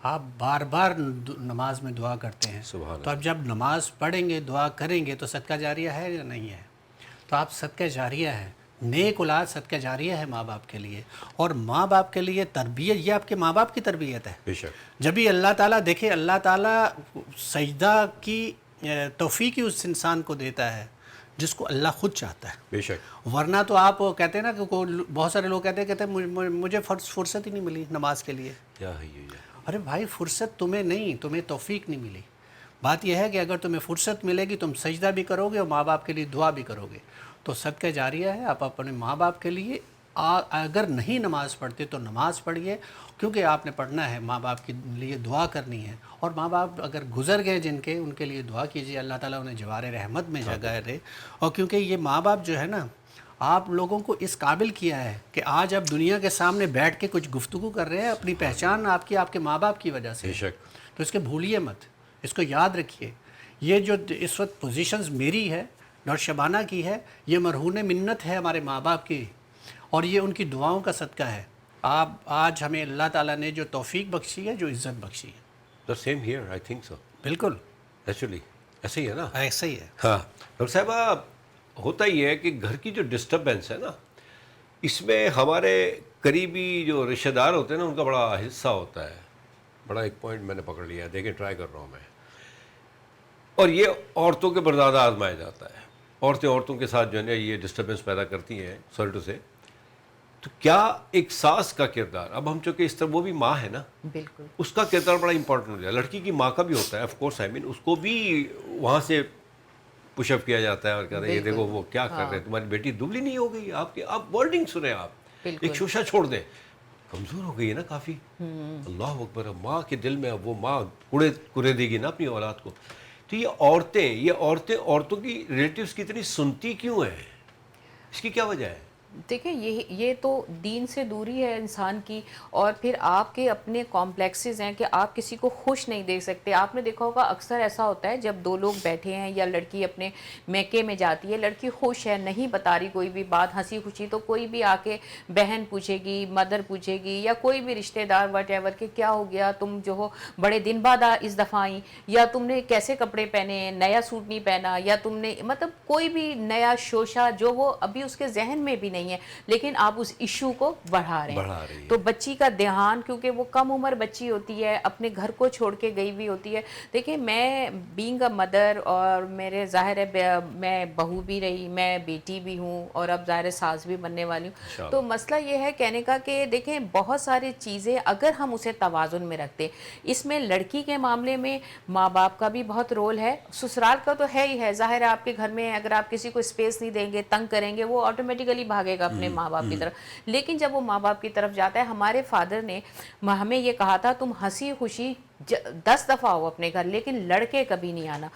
آپ بار بار نماز میں دعا کرتے ہیں, تو اب جب نماز پڑھیں گے, دعا کریں گے, تو صدقہ جاریہ ہے یا نہیں ہے؟ تو آپ صدقہ جاریہ ہیں. نیک اولاد صدقہ جاریہ ہے ماں باپ کے لیے. اور ماں باپ کے لیے تربیت, یہ آپ کے ماں باپ کی تربیت ہے. بے شک. جب بھی اللہ تعالیٰ دیکھیں, اللہ تعالیٰ سجدہ کی توفیق ہی اس انسان کو دیتا ہے جس کو اللہ خود چاہتا ہے. بے شک. ورنہ تو آپ کہتے ہیں نا کہ بہت سارے لوگ کہتے ہیں مجھے فرصت ہی نہیں ملی نماز کے لیے. ارے بھائی, فرصت تمہیں نہیں, تمہیں توفیق نہیں ملی. بات یہ ہے کہ اگر تمہیں فرصت ملے گی, تم سجدہ بھی کرو گے اور ماں باپ کے لیے دعا بھی کرو گے. تو صدقہ جاریہ ہے. آپ اپنے ماں باپ کے لیے اگر نہیں نماز پڑھتے تو نماز پڑھیے, کیونکہ آپ نے پڑھنا ہے, ماں باپ کے لیے دعا کرنی ہے. اور ماں باپ اگر گزر گئے جن کے, ان کے لیے دعا کیجیے, اللہ تعالیٰ انہیں جوار رحمت میں جگہ دے. اور کیونکہ یہ ماں باپ جو ہے نا, آپ لوگوں کو اس قابل کیا ہے کہ آج آپ دنیا کے سامنے بیٹھ کے کچھ گفتگو کر رہے ہیں, اپنی پہچان آپ کے ماں باپ کی وجہ سے. تو اس کے بھولیے مت, اس کو یاد رکھیے. یہ جو اس وقت پوزیشنز میری ہے, ڈاکٹر شبانہ کی ہے, یہ مرہون منت ہے ہمارے ماں باپ کی, اور یہ ان کی دعاؤں کا صدقہ ہے. آپ آج ہمیں اللہ تعالیٰ نے جو توفیق بخشی ہے, جو عزت بخشی ہے. The same here, I think so. بالکل ایکچولی ایسے ہی ہے نا. ایسا ہی ہے. ہاں ڈاکٹر صاحبہ, ہوتا ہی ہے کہ گھر کی جو ڈسٹربینس ہے نا, اس میں ہمارے قریبی جو رشتہ دار ہوتے ہیں نا, ان کا بڑا حصہ ہوتا ہے. بڑا ایک پوائنٹ میں نے پکڑ لیا ہے, دیکھیں ٹرائی کر رہا ہوں میں. اور یہ عورتوں کے بردادہ آزمایا جاتا ہے. عورتوں کے ساتھ جو ہے نا یہ ڈسٹربینس پیدا کرتی ہیں, سوری ٹو سے. تو کیا ایک ساس کا کردار, اب ہم چونکہ اس طرح وہ بھی ماں ہے نا, بالکل اس کا کردار بڑا امپورٹنٹ ہو جائے. لڑکی کی ماں کا بھی ہوتا ہے آف کورس, آئی مین اس کو بھی وہاں سے پش اپ کیا جاتا ہے اور کہتے ہیں یہ دیکھو وہ کیا کر رہے ہیں, تمہاری بیٹی دبلی نہیں ہو گئی, آپ ورڈنگ سنیں, آپ ایک شوشہ چھوڑ دیں, کمزور ہو گئی ہے نا کافی. اللہ اکبر. ماں کے دل میں اب وہ ماں کوڑے دے گی نا اپنی اولاد کو. تو یہ عورتیں عورتوں کی ریلیٹیوز کی اتنی سنتی کیوں ہیں, اس کی کیا وجہ ہے؟ دیکھیں یہ تو دین سے دوری ہے انسان کی, اور پھر آپ کے اپنے کمپلیکسز ہیں کہ آپ کسی کو خوش نہیں دیکھ سکتے. آپ نے دیکھا ہوگا اکثر ایسا ہوتا ہے جب دو لوگ بیٹھے ہیں یا لڑکی اپنے میکے میں جاتی ہے, لڑکی خوش ہے, نہیں بتا رہی کوئی بھی بات ہنسی خوشی, تو کوئی بھی آ کے بہن پوچھے گی, مدر پوچھے گی, یا کوئی بھی رشتہ دار وٹ ایور کہ کیا ہو گیا, تم جو ہو بڑے دن بعد اس دفعہ آئیں, یا تم نے کیسے کپڑے پہنے, نیا سوٹ نہیں پہنا, یا تم نے مطلب کوئی بھی نیا شوشہ جو وہ ابھی اس کے ذہن میں بھی نہیں ہے, لیکن آپ اس ایشو کو بڑھا رہے ہیں. تو بچی کا دھیان, کیونکہ وہ کم عمر بچی ہوتی ہے, اپنے گھر کو چھوڑ کے گئی ہوئی ہوتی ہے. دیکھیں میں بینگ اے مدر, اور میرے ظاہر ہے میں بہو بھی رہی, میں بیٹی بھی ہوں, اور اب ظاہر ساس بھی بننے والی ہوں. تو مسئلہ یہ ہے کہنے کا کہ دیکھیں بہت ساری چیزیں اگر ہم اسے توازن میں رکھتے, اس میں لڑکی کے معاملے میں ماں باپ کا بھی بہت رول ہے, سسرال کا تو ہے ہی ہے. ظاہر ہے آپ کے گھر میں اگر آپ کسی کو اسپیس نہیں دیں گے, تنگ کریں گے, وہ آٹومیٹیکلی بھاگے گا اپنے ماں باپ کی طرف. لیکن جب وہ ماں باپ کی طرف جاتا ہے, ہمارے فادر نے ہمیں یہ کہا تھا تم ہنسی خوشی 10 دفعہ ہو اپنے گھر, لیکن لڑکے کبھی نہیں آنا.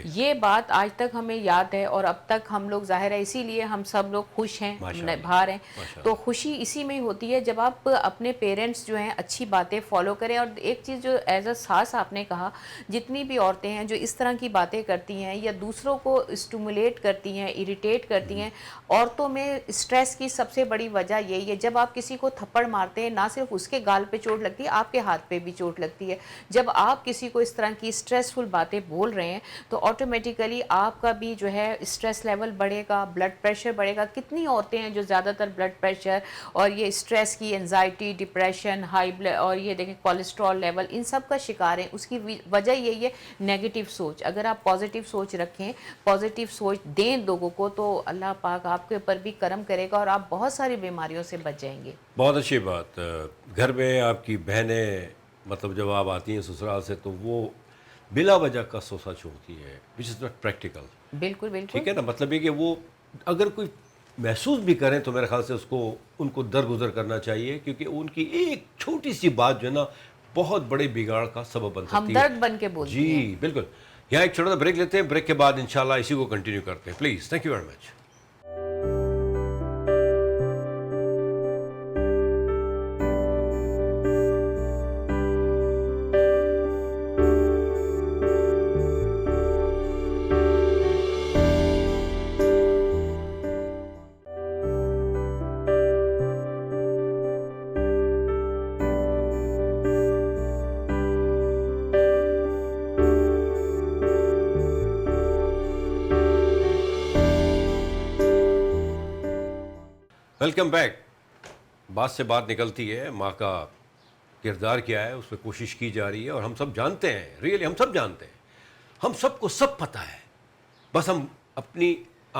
یہ بات آج تک ہمیں یاد ہے, اور اب تک ہم لوگ ظاہر ہے اسی لیے ہم سب لوگ خوش ہیں, باہر ہیں. تو خوشی اسی میں ہی ہوتی ہے جب آپ اپنے پیرنٹس جو ہیں اچھی باتیں فالو کریں. اور ایک چیز جو ایز اے ساس آپ نے کہا, جتنی بھی عورتیں ہیں جو اس طرح کی باتیں کرتی ہیں یا دوسروں کو اسٹیمولیٹ کرتی ہیں, اریٹیٹ کرتی ہیں, عورتوں میں اسٹریس کی سب سے بڑی وجہ یہی ہے. جب آپ کسی کو تھپڑ مارتے ہیں, نہ صرف اس کے گال پہ چوٹ لگتی ہے, آپ کے ہاتھ پہ بھی چوٹ لگتی ہے. جب آپ کسی کو اس طرح کی سٹریسفل باتیں بول رہے ہیں تو آٹومیٹیکلی آپ کا بھی جو ہے سٹریس لیول بڑھے گا, بلڈ پریشر بڑھے گا. کتنی عورتیں ہیں جو زیادہ تر بلڈ پریشر اور یہ اسٹریس کی, انزائٹی, ڈپریشن, ہائی بلڈ اور یہ دیکھیں کولیسٹرول لیول, ان سب کا شکار ہیں. اس کی وجہ یہی ہے نیگیٹو سوچ. اگر آپ پازیٹیو سوچ رکھیں, پازیٹیو سوچ دیں لوگوں کو, تو اللہ پاک آپ کے اوپر بھی کرم کرے گا اور آپ بہت ساری بیماریوں سے بچ جائیں گے. بہت اچھی بات. گھر میں آپ کی بہنیں مطلب جب آپ آتی ہیں سسرال سے تو وہ بلا وجہ کا سوسا چھوڑتی ہے, وچ از ناٹ پریکٹیکل. بالکل بالکل ٹھیک ہے نا, مطلب یہ کہ وہ اگر کوئی محسوس بھی کریں تو میرے خیال سے ان کو درگزر کرنا چاہیے, کیونکہ ان کی ایک چھوٹی سی بات جو ہے نا بہت بڑے بگاڑ کا سبب بن سکتی ہے. ہمدرد بن کے بولتی ہیں. جی بالکل. یہاں ایک چھوٹا سا بریک لیتے ہیں, بریک کے بعد انشاءاللہ اسی کو کنٹینیو کرتے ہیں. Please, thank you very much. Welcome back. بات سے بات نکلتی ہے, ماں کا کردار کیا ہے اس پہ کوشش کی جا رہی ہے, اور ہم سب جانتے ہیں, ریئلی ہم سب جانتے ہیں, ہم سب کو سب پتہ ہے, بس ہم اپنی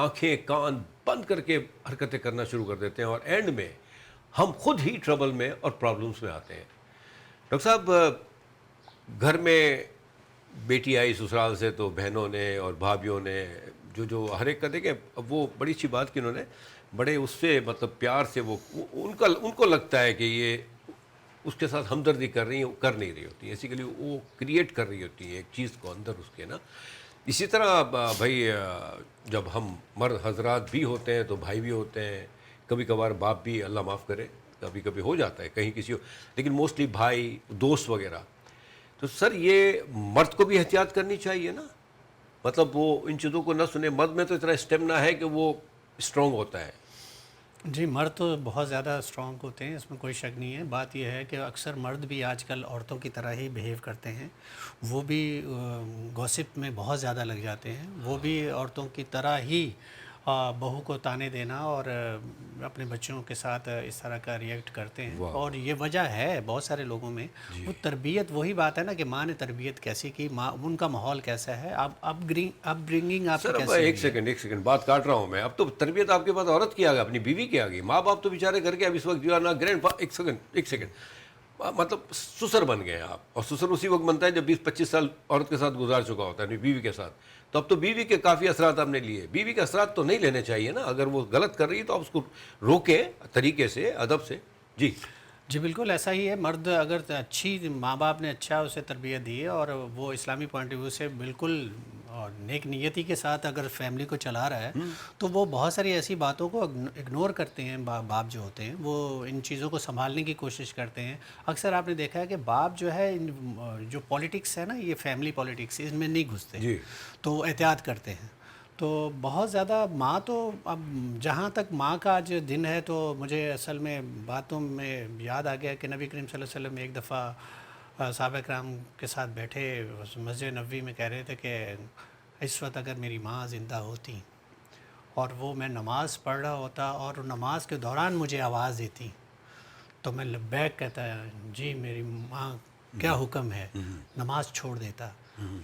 آنکھیں کان بند کر کے حرکتیں کرنا شروع کر دیتے ہیں, اور اینڈ میں ہم خود ہی ٹربل میں اور پرابلمس میں آتے ہیں. ڈاکٹر صاحب, گھر میں بیٹی آئی سسرال سے تو بہنوں نے اور بھابھیوں نے جو ہر ایک کا دیکھیں, وہ بڑی اچھی بات کی انہوں نے, بڑے اس سے مطلب پیار سے وہ ان کو لگتا ہے کہ یہ اس کے ساتھ ہمدردی کر نہیں رہی ہوتی, بیسیکلی وہ کریٹ کر رہی ہوتی ہے ایک چیز کو اندر اس کے نا. اسی طرح بھائی جب ہم مرد حضرات بھی ہوتے ہیں تو بھائی بھی ہوتے ہیں, کبھی کبھار باپ بھی, اللہ معاف کرے, کبھی کبھی ہو جاتا ہے کہیں کسی لیکن موسٹلی بھائی, دوست وغیرہ. تو سر یہ مرد کو بھی احتیاط کرنی چاہیے نا, مطلب وہ ان چیزوں کو نہ سنے. مرد میں تو اتنا اسٹیمنا ہے کہ وہ اسٹرانگ ہوتا ہے. جی, مرد تو بہت زیادہ اسٹرانگ ہوتے ہیں, اس میں کوئی شک نہیں ہے. بات یہ ہے کہ اکثر مرد بھی آج کل عورتوں کی طرح ہی بیہیو کرتے ہیں, وہ بھی گوسپ میں بہت زیادہ لگ جاتے ہیں, وہ بھی عورتوں کی طرح ہی بہو کو تانے دینا اور اپنے بچوں کے ساتھ اس طرح کا ریئیکٹ کرتے ہیں. اور یہ وجہ ہے بہت سارے لوگوں میں, وہ تربیت, وہی بات ہے نا کہ ماں نے تربیت کیسی کی, ماں ان کا ماحول کیسا ہے, اپ برنگنگ آپ کی کیسی ہے. ایک سیکنڈ بات کاٹ رہا ہوں میں. اب تو تربیت آپ کے پاس عورت کی آ گئی, اپنی بیوی کی آ گئی. ماں باپ تو بیچارے گھر کے اب اس وقت جو ہے نا گرینڈ, ایک سیکنڈ مطلب سسر بن گئے ہیں آپ, اور سسر اسی وقت بنتا ہے جب 20-25 سال عورت کے ساتھ گزار چکا ہوتا ہے اپنی بیوی کے ساتھ. تو اب تو بیوی کے کافی اثرات آپ نے لیے. بیوی کے اثرات تو نہیں لینے چاہیے نا, اگر وہ غلط کر رہی ہے تو آپ اس کو روکیں طریقے سے, ادب سے. جی بالکل ایسا ہی ہے. مرد اگر اچھی ماں باپ نے اچھا اسے تربیت دی ہے اور وہ اسلامی پوائنٹ آف ویو سے بالکل نیک نیتی کے ساتھ اگر فیملی کو چلا رہا ہے, تو وہ بہت ساری ایسی باتوں کو اگنور کرتے ہیں. باپ جو ہوتے ہیں وہ ان چیزوں کو سنبھالنے کی کوشش کرتے ہیں. اکثر آپ نے دیکھا ہے کہ باپ جو ہے, جو پولیٹکس ہے نا, یہ فیملی پولیٹکس, اس میں نہیں گھستے, تو وہ احتیاط کرتے ہیں. تو بہت زیادہ ماں تو, اب جہاں تک ماں کا آج دن ہے تو مجھے اصل میں باتوں میں یاد آ گیا کہ نبی کریم صلی اللہ علیہ وسلم ایک دفعہ صحابہ کرام کے ساتھ بیٹھے مسجد نبوی میں, کہہ رہے تھے کہ اس وقت اگر میری ماں زندہ ہوتی اور وہ میں نماز پڑھ رہا ہوتا اور نماز کے دوران مجھے آواز دیتی تو میں لبیک کہتا, جی میری ماں کیا حکم ہے, نماز چھوڑ دیتا.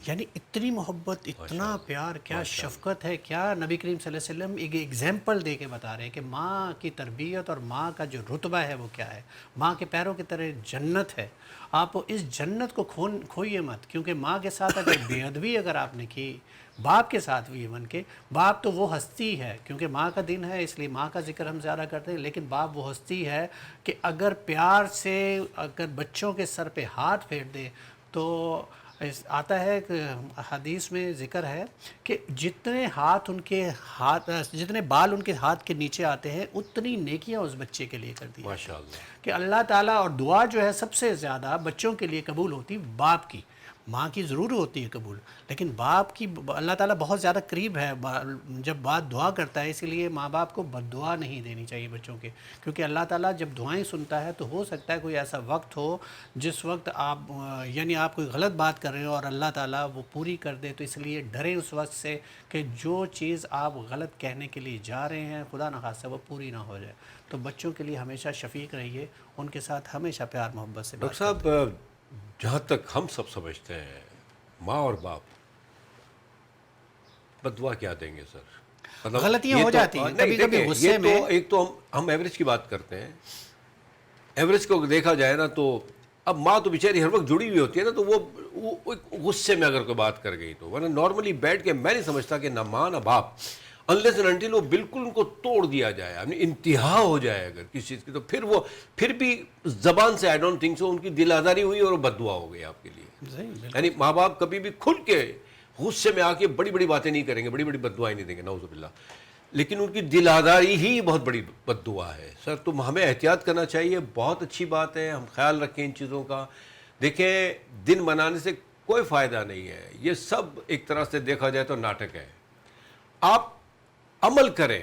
یعنی اتنی محبت, اتنا پیار, کیا شفقت ہے, کیا نبی کریم صلی اللہ علیہ وسلم ایک ایگزامپل دے کے بتا رہے ہیں کہ ماں کی تربیت اور ماں کا جو رتبہ ہے وہ کیا ہے. ماں کے پیروں کی طرح جنت ہے, آپ اس جنت کو کھوئیے مت, کیونکہ ماں کے ساتھ اگر بے ادبی اگر آپ نے کی, باپ کے ساتھ بھی ایون کے, باپ تو وہ ہستی ہے, کیونکہ ماں کا دن ہے اس لیے ماں کا ذکر ہم زیادہ کرتے ہیں, لیکن باپ وہ ہستی ہے کہ اگر پیار سے اگر بچوں کے سر پہ ہاتھ پھیر دے تو آتا ہے کہ حدیث میں ذکر ہے کہ جتنے بال ان کے ہاتھ کے نیچے آتے ہیں اتنی نیکیاں اس بچے کے لیے کر دی جاتی ہیں. کہ اللہ تعالیٰ, اور دعا جو ہے سب سے زیادہ بچوں کے لیے قبول ہوتی باپ کی. ماں کی ضرور ہوتی ہے قبول، لیکن باپ کی اللہ تعالیٰ بہت زیادہ قریب ہے جب بات دعا کرتا ہے، اسی لیے ماں باپ کو بد دعا نہیں دینی چاہیے بچوں کے، کیونکہ اللہ تعالیٰ جب دعائیں سنتا ہے تو ہو سکتا ہے کوئی ایسا وقت ہو جس وقت آپ یعنی آپ کوئی غلط بات کر رہے ہو اور اللہ تعالیٰ وہ پوری کر دے، تو اس لیے ڈریں اس وقت سے کہ جو چیز آپ غلط کہنے کے لیے جا رہے ہیں خدا نخواستہ وہ پوری نہ ہو جائے. تو بچوں کے لیے ہمیشہ شفیق رہیے، ان کے ساتھ ہمیشہ پیار محبت سے بات ڈاکٹر صاحب جہاں تک ہم سب سمجھتے ہیں ماں اور باپ بد دعا کیا دیں گے سر؟ غلطیاں ہو جاتی ہیں کبھی کبھی غصے میں. ایک تو ہم ایوریج کی بات کرتے ہیں، ایوریج کو دیکھا جائے نا تو اب ماں تو بیچاری ہر وقت جڑی ہوئی ہوتی ہے نا، تو وہ غصے میں اگر کوئی بات کر گئی تو، ورنہ نارملی بیٹھ کے میں نہیں سمجھتا کہ نہ ماں نہ باپ انلیس اینڈ انٹل وہ بالکل ان کو توڑ دیا جائے، یعنی انتہا ہو جائے اگر کسی چیز کی، تو پھر بھی زبان سے آئی ڈونٹ تھنک سو ان کی دل آزاری ہوئی اور وہ بد دعا ہو گئی آپ کے لیے. یعنی ماں باپ کبھی بھی کھل کے غصے میں آ کے بڑی بڑی باتیں نہیں کریں گے، بڑی بڑی بد دعائیں نہیں دیں گے نعوذ باللہ، لیکن ان کی دل آزاری ہی بہت بڑی بد دعا ہے. سر تو ہمیں احتیاط کرنا چاہیے، بہت اچھی بات ہے، ہم خیال رکھیں ان چیزوں کا. دیکھیں دن منانے سے کوئی فائدہ نہیں ہے، یہ سب ایک طرح سے دیکھا جائے تو ناٹک ہے. آپ عمل کریں،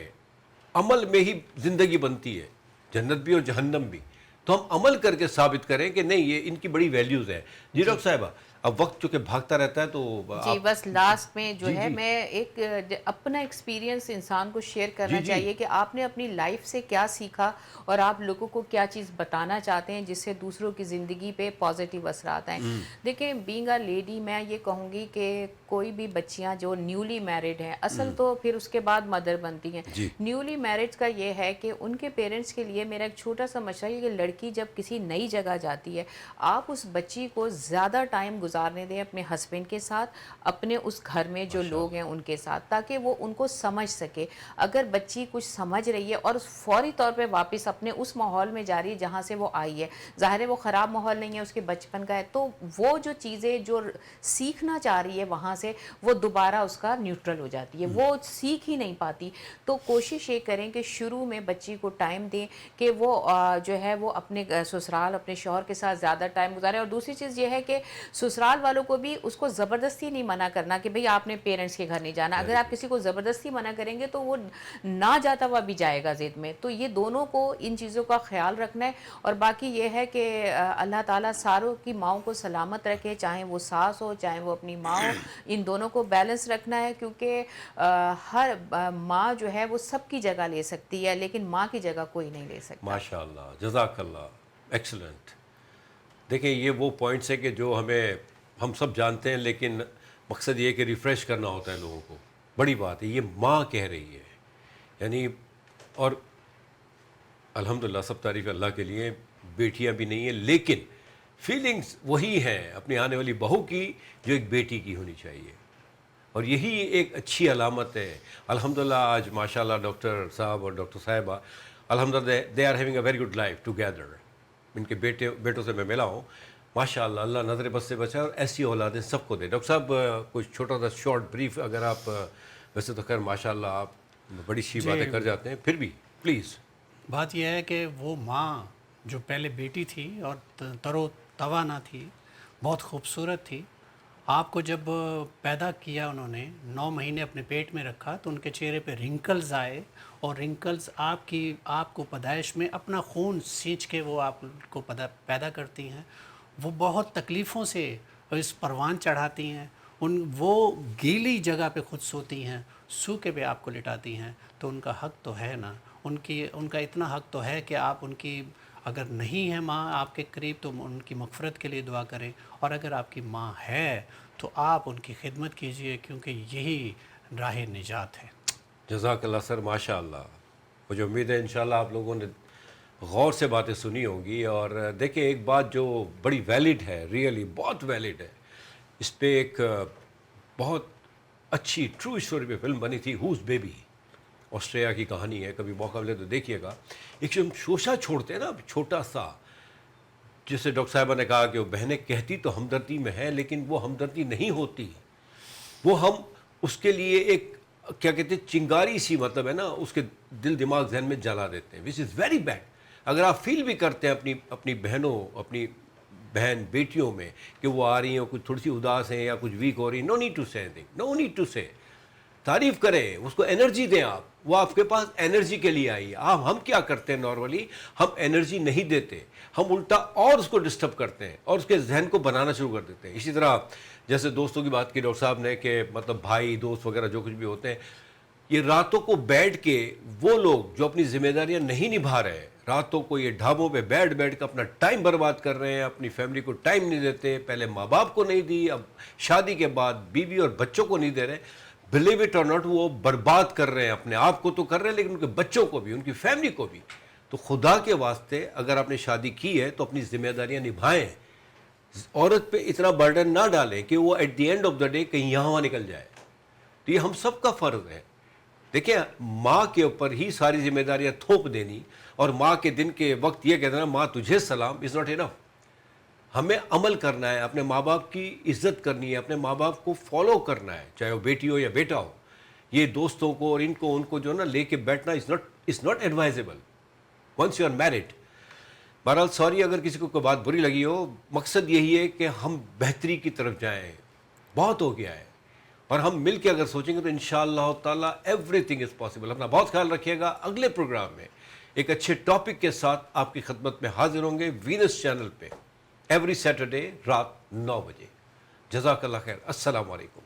عمل میں ہی زندگی بنتی ہے، جنت بھی اور جہنم بھی. تو ہم عمل کر کے ثابت کریں کہ نہیں یہ ان کی بڑی ویلیوز ہے. جی ڈاکٹر صاحبہ اب وقت چونکہ بھاگتا رہتا ہے تو جی بس لاسٹ میں جو ہے میں ایک اپنا ایکسپیرینس انسان کو شیئر کرنا چاہیے کہ آپ نے اپنی لائف سے کیا سیکھا اور آپ لوگوں کو کیا چیز بتانا چاہتے ہیں جس سے دوسروں کی زندگی پہ پازیٹیو اثرات ہیں. دیکھیں بینگ اے لیڈی میں یہ کہوں گی کہ کوئی بھی بچیاں جو نیولی میرڈ ہیں، اصل تو پھر اس کے بعد مدر بنتی ہیں، نیولی میرڈ کا یہ ہے کہ ان کے پیرنٹس کے لیے میرا ایک چھوٹا سا مشورہ ہے کہ لڑکی جب کسی نئی جگہ جاتی ہے آپ اس بچی کو زیادہ ٹائم گزارنے دیں اپنے ہسبینڈ کے ساتھ، اپنے اس گھر میں جو لوگ ہیں ان کے ساتھ، تاکہ وہ ان کو سمجھ سکے. اگر بچی کچھ سمجھ رہی ہے اور فوری طور پہ واپس اپنے اس ماحول میں جا رہی ہے جہاں سے وہ آئی ہے، ظاہر ہے وہ خراب ماحول نہیں ہے، اس کے بچپن کا ہے، تو وہ جو چیزیں جو سیکھنا چاہ رہی ہے وہاں سے وہ دوبارہ اس کا نیوٹرل ہو جاتی ہے، وہ سیکھ ہی نہیں پاتی. تو کوشش یہ کریں کہ شروع میں بچی کو ٹائم دیں کہ وہ جو ہے وہ اپنے سسرال اپنے شوہر کے ساتھ زیادہ ٹائم گزارے. اور دوسری چیز یہ ہے کہ سسرال والوں کو بھی اس کو زبردستی نہیں منع کرنا کہ بھئی آپ نے پیرنٹس کے گھر نہیں جانا. اگر آپ کسی کو زبردستی منع کریں گے تو وہ نہ جاتا ہوا بھی جائے گا ضد میں. تو یہ دونوں کو ان چیزوں کا خیال رکھنا ہے. اور باقی یہ ہے کہ اللہ تعالیٰ ساروں کی ماؤں کو سلامت رکھے، چاہے وہ ساس ہو چاہے وہ اپنی ماں ہو، ان دونوں کو بیلنس رکھنا ہے، کیونکہ ہر ماں جو ہے وہ سب کی جگہ لے سکتی ہے لیکن ماں کی جگہ کوئی نہیں لے سکتا. ماشاء اللہ، جزاک اللہ، ایکسلنٹ. دیکھیں یہ وہ پوائنٹس ہیں کہ جو ہم سب جانتے ہیں، لیکن مقصد یہ ہے کہ ریفریش کرنا ہوتا ہے لوگوں کو. بڑی بات ہے، یہ ماں کہہ رہی ہے یعنی، اور الحمدللہ سب تعریف اللہ کے لیے، بیٹیاں بھی نہیں ہیں لیکن فیلنگز وہی ہیں اپنی آنے والی بہو کی جو ایک بیٹی کی ہونی چاہیے، اور یہی ایک اچھی علامت ہے. الحمدللہ آج ماشاءاللہ ڈاکٹر صاحب اور ڈاکٹر صاحبہ الحمدللہ they are having a very good life together. ان کے بیٹوں سے میں ملا ہوں، ماشاءاللہ اللہ نظر بد سے بچائے اور ایسی اولادیں سب کو دے. ڈاکٹر صاحب کچھ چھوٹا سا شارٹ بریف اگر آپ، ویسے تو خیر ماشاءاللہ آپ بڑی سی باتیں کر جاتے ہیں، پھر بھی پلیز. بات یہ ہے کہ وہ ماں جو پہلے بیٹی تھی اور تر و توانا تھی، بہت خوبصورت تھی، آپ کو جب پیدا کیا انہوں نے 9 مہینے اپنے پیٹ میں رکھا تو ان کے چہرے پہ رنکلز آئے، اور رنکلز آپ کو پیدائش میں اپنا خون سینچ کے وہ آپ کو پیدا کرتی ہیں. وہ بہت تکلیفوں سے اس پروان چڑھاتی ہیں، وہ گیلی جگہ پہ خود سوتی ہیں، سوکھے پہ آپ کو لٹاتی ہیں. تو ان کا حق تو ہے نا، ان کا اتنا حق تو ہے کہ آپ ان کی، اگر نہیں ہے ماں آپ کے قریب تو ان کی مغفرت کے لیے دعا کریں، اور اگر آپ کی ماں ہے تو آپ ان کی خدمت کیجئے، کیونکہ یہی راہ نجات ہے. جزاک اللہ سر، ماشاء اللہ. مجھے امید ہے انشاءاللہ آپ لوگوں نے غور سے باتیں سنی ہوں گی. اور دیکھیں ایک بات جو بڑی ویلڈ ہے، ریئلی بہت ویلڈ ہے، اس پہ ایک بہت اچھی ٹرو اسٹوری پہ فلم بنی تھی، ہوز بیبی، آسٹریلیا کی کہانی ہے، کبھی موقع ملے تو دیکھیے گا. ایک جو ہم شوشہ چھوڑتے ہیں نا چھوٹا سا، جسے ڈاکٹر صاحبہ نے کہا کہ وہ بہنیں کہتی تو ہمدردی میں ہے لیکن وہ ہمدردی نہیں ہوتی، وہ ہم اس کے لیے ایک کیا کہتے ہیں چنگاری سی، مطلب ہے نا، اس کے دل دماغ ذہن میں جلا دیتے ہیں، وچ از ویری بیڈ. اگر آپ فیل بھی کرتے ہیں اپنی بہنوں، اپنی بہن بیٹیوں میں کہ وہ آ رہی ہیں کچھ تھوڑی سی اداس ہیں یا کچھ ویک ہو رہی ہیں, no need to say anything, no need to say. تعریف کریں, اس کو انرجی دیں آپ, وہ آپ کے پاس انرجی کے لیے آئی ہے. ہم کیا کرتے ہیں نارملی, ہم انرجی نہیں دیتے, ہم الٹا اور اس کو ڈسٹرب کرتے ہیں اور اس کے ذہن کو بنانا شروع کر دیتے ہیں. اسی طرح جیسے دوستوں کی بات کی ڈاکٹر صاحب نے کہ مطلب بھائی دوست وغیرہ جو کچھ بھی ہوتے ہیں, یہ راتوں کو بیٹھ کے وہ لوگ جو اپنی ذمہ داریاں نہیں نبھا رہے, راتوں کو یہ ڈھابوں پہ بیٹھ کے اپنا ٹائم برباد کر رہے ہیں, اپنی فیملی کو ٹائم نہیں دیتے, پہلے ماں باپ کو نہیں دی, اب شادی کے بعد بیوی اور بچوں کو نہیں دے رہے. بلیو اٹ اور ناٹ, وہ برباد کر رہے ہیں, اپنے آپ کو تو کر رہے ہیں لیکن ان کے بچوں کو بھی, ان کی فیملی کو بھی. تو خدا کے واسطے اگر آپ نے شادی کی ہے تو اپنی ذمہ داریاں نبھائیں, عورت پہ اتنا برڈن نہ ڈالیں کہ وہ at the end of the day کہیں یہاں وہاں نکل جائے. تو یہ ہم سب کا فرض ہے. دیکھیں, ماں کے اوپر ہی ساری ذمہ داریاں تھوپ دینی اور ماں کے دن کے وقت یہ کہہ دینا ماں تجھے سلام از ناٹ انف. ہمیں عمل کرنا ہے, اپنے ماں باپ کی عزت کرنی ہے, اپنے ماں باپ کو فالو کرنا ہے, چاہے وہ بیٹی ہو یا بیٹا ہو. یہ دوستوں کو اور ان کو جو نا لے کے بیٹھنا is not advisable once you are married. بہرحال سوری اگر کسی کو کوئی بات بری لگی ہو, مقصد یہی ہے کہ ہم بہتری کی طرف جائیں. بہت ہو گیا ہے اور ہم مل کے اگر سوچیں گے تو انشاءاللہ تعالیٰ ایوری تھنگ از پاسبل. اپنا بہت خیال رکھیے گا. اگلے پروگرام میں ایک اچھے ٹاپک کے ساتھ آپ کی خدمت میں حاضر ہوں گے وینس چینل پہ ایوری سیٹرڈے رات 9 بجے. جزاک اللہ خیر. السلام علیکم.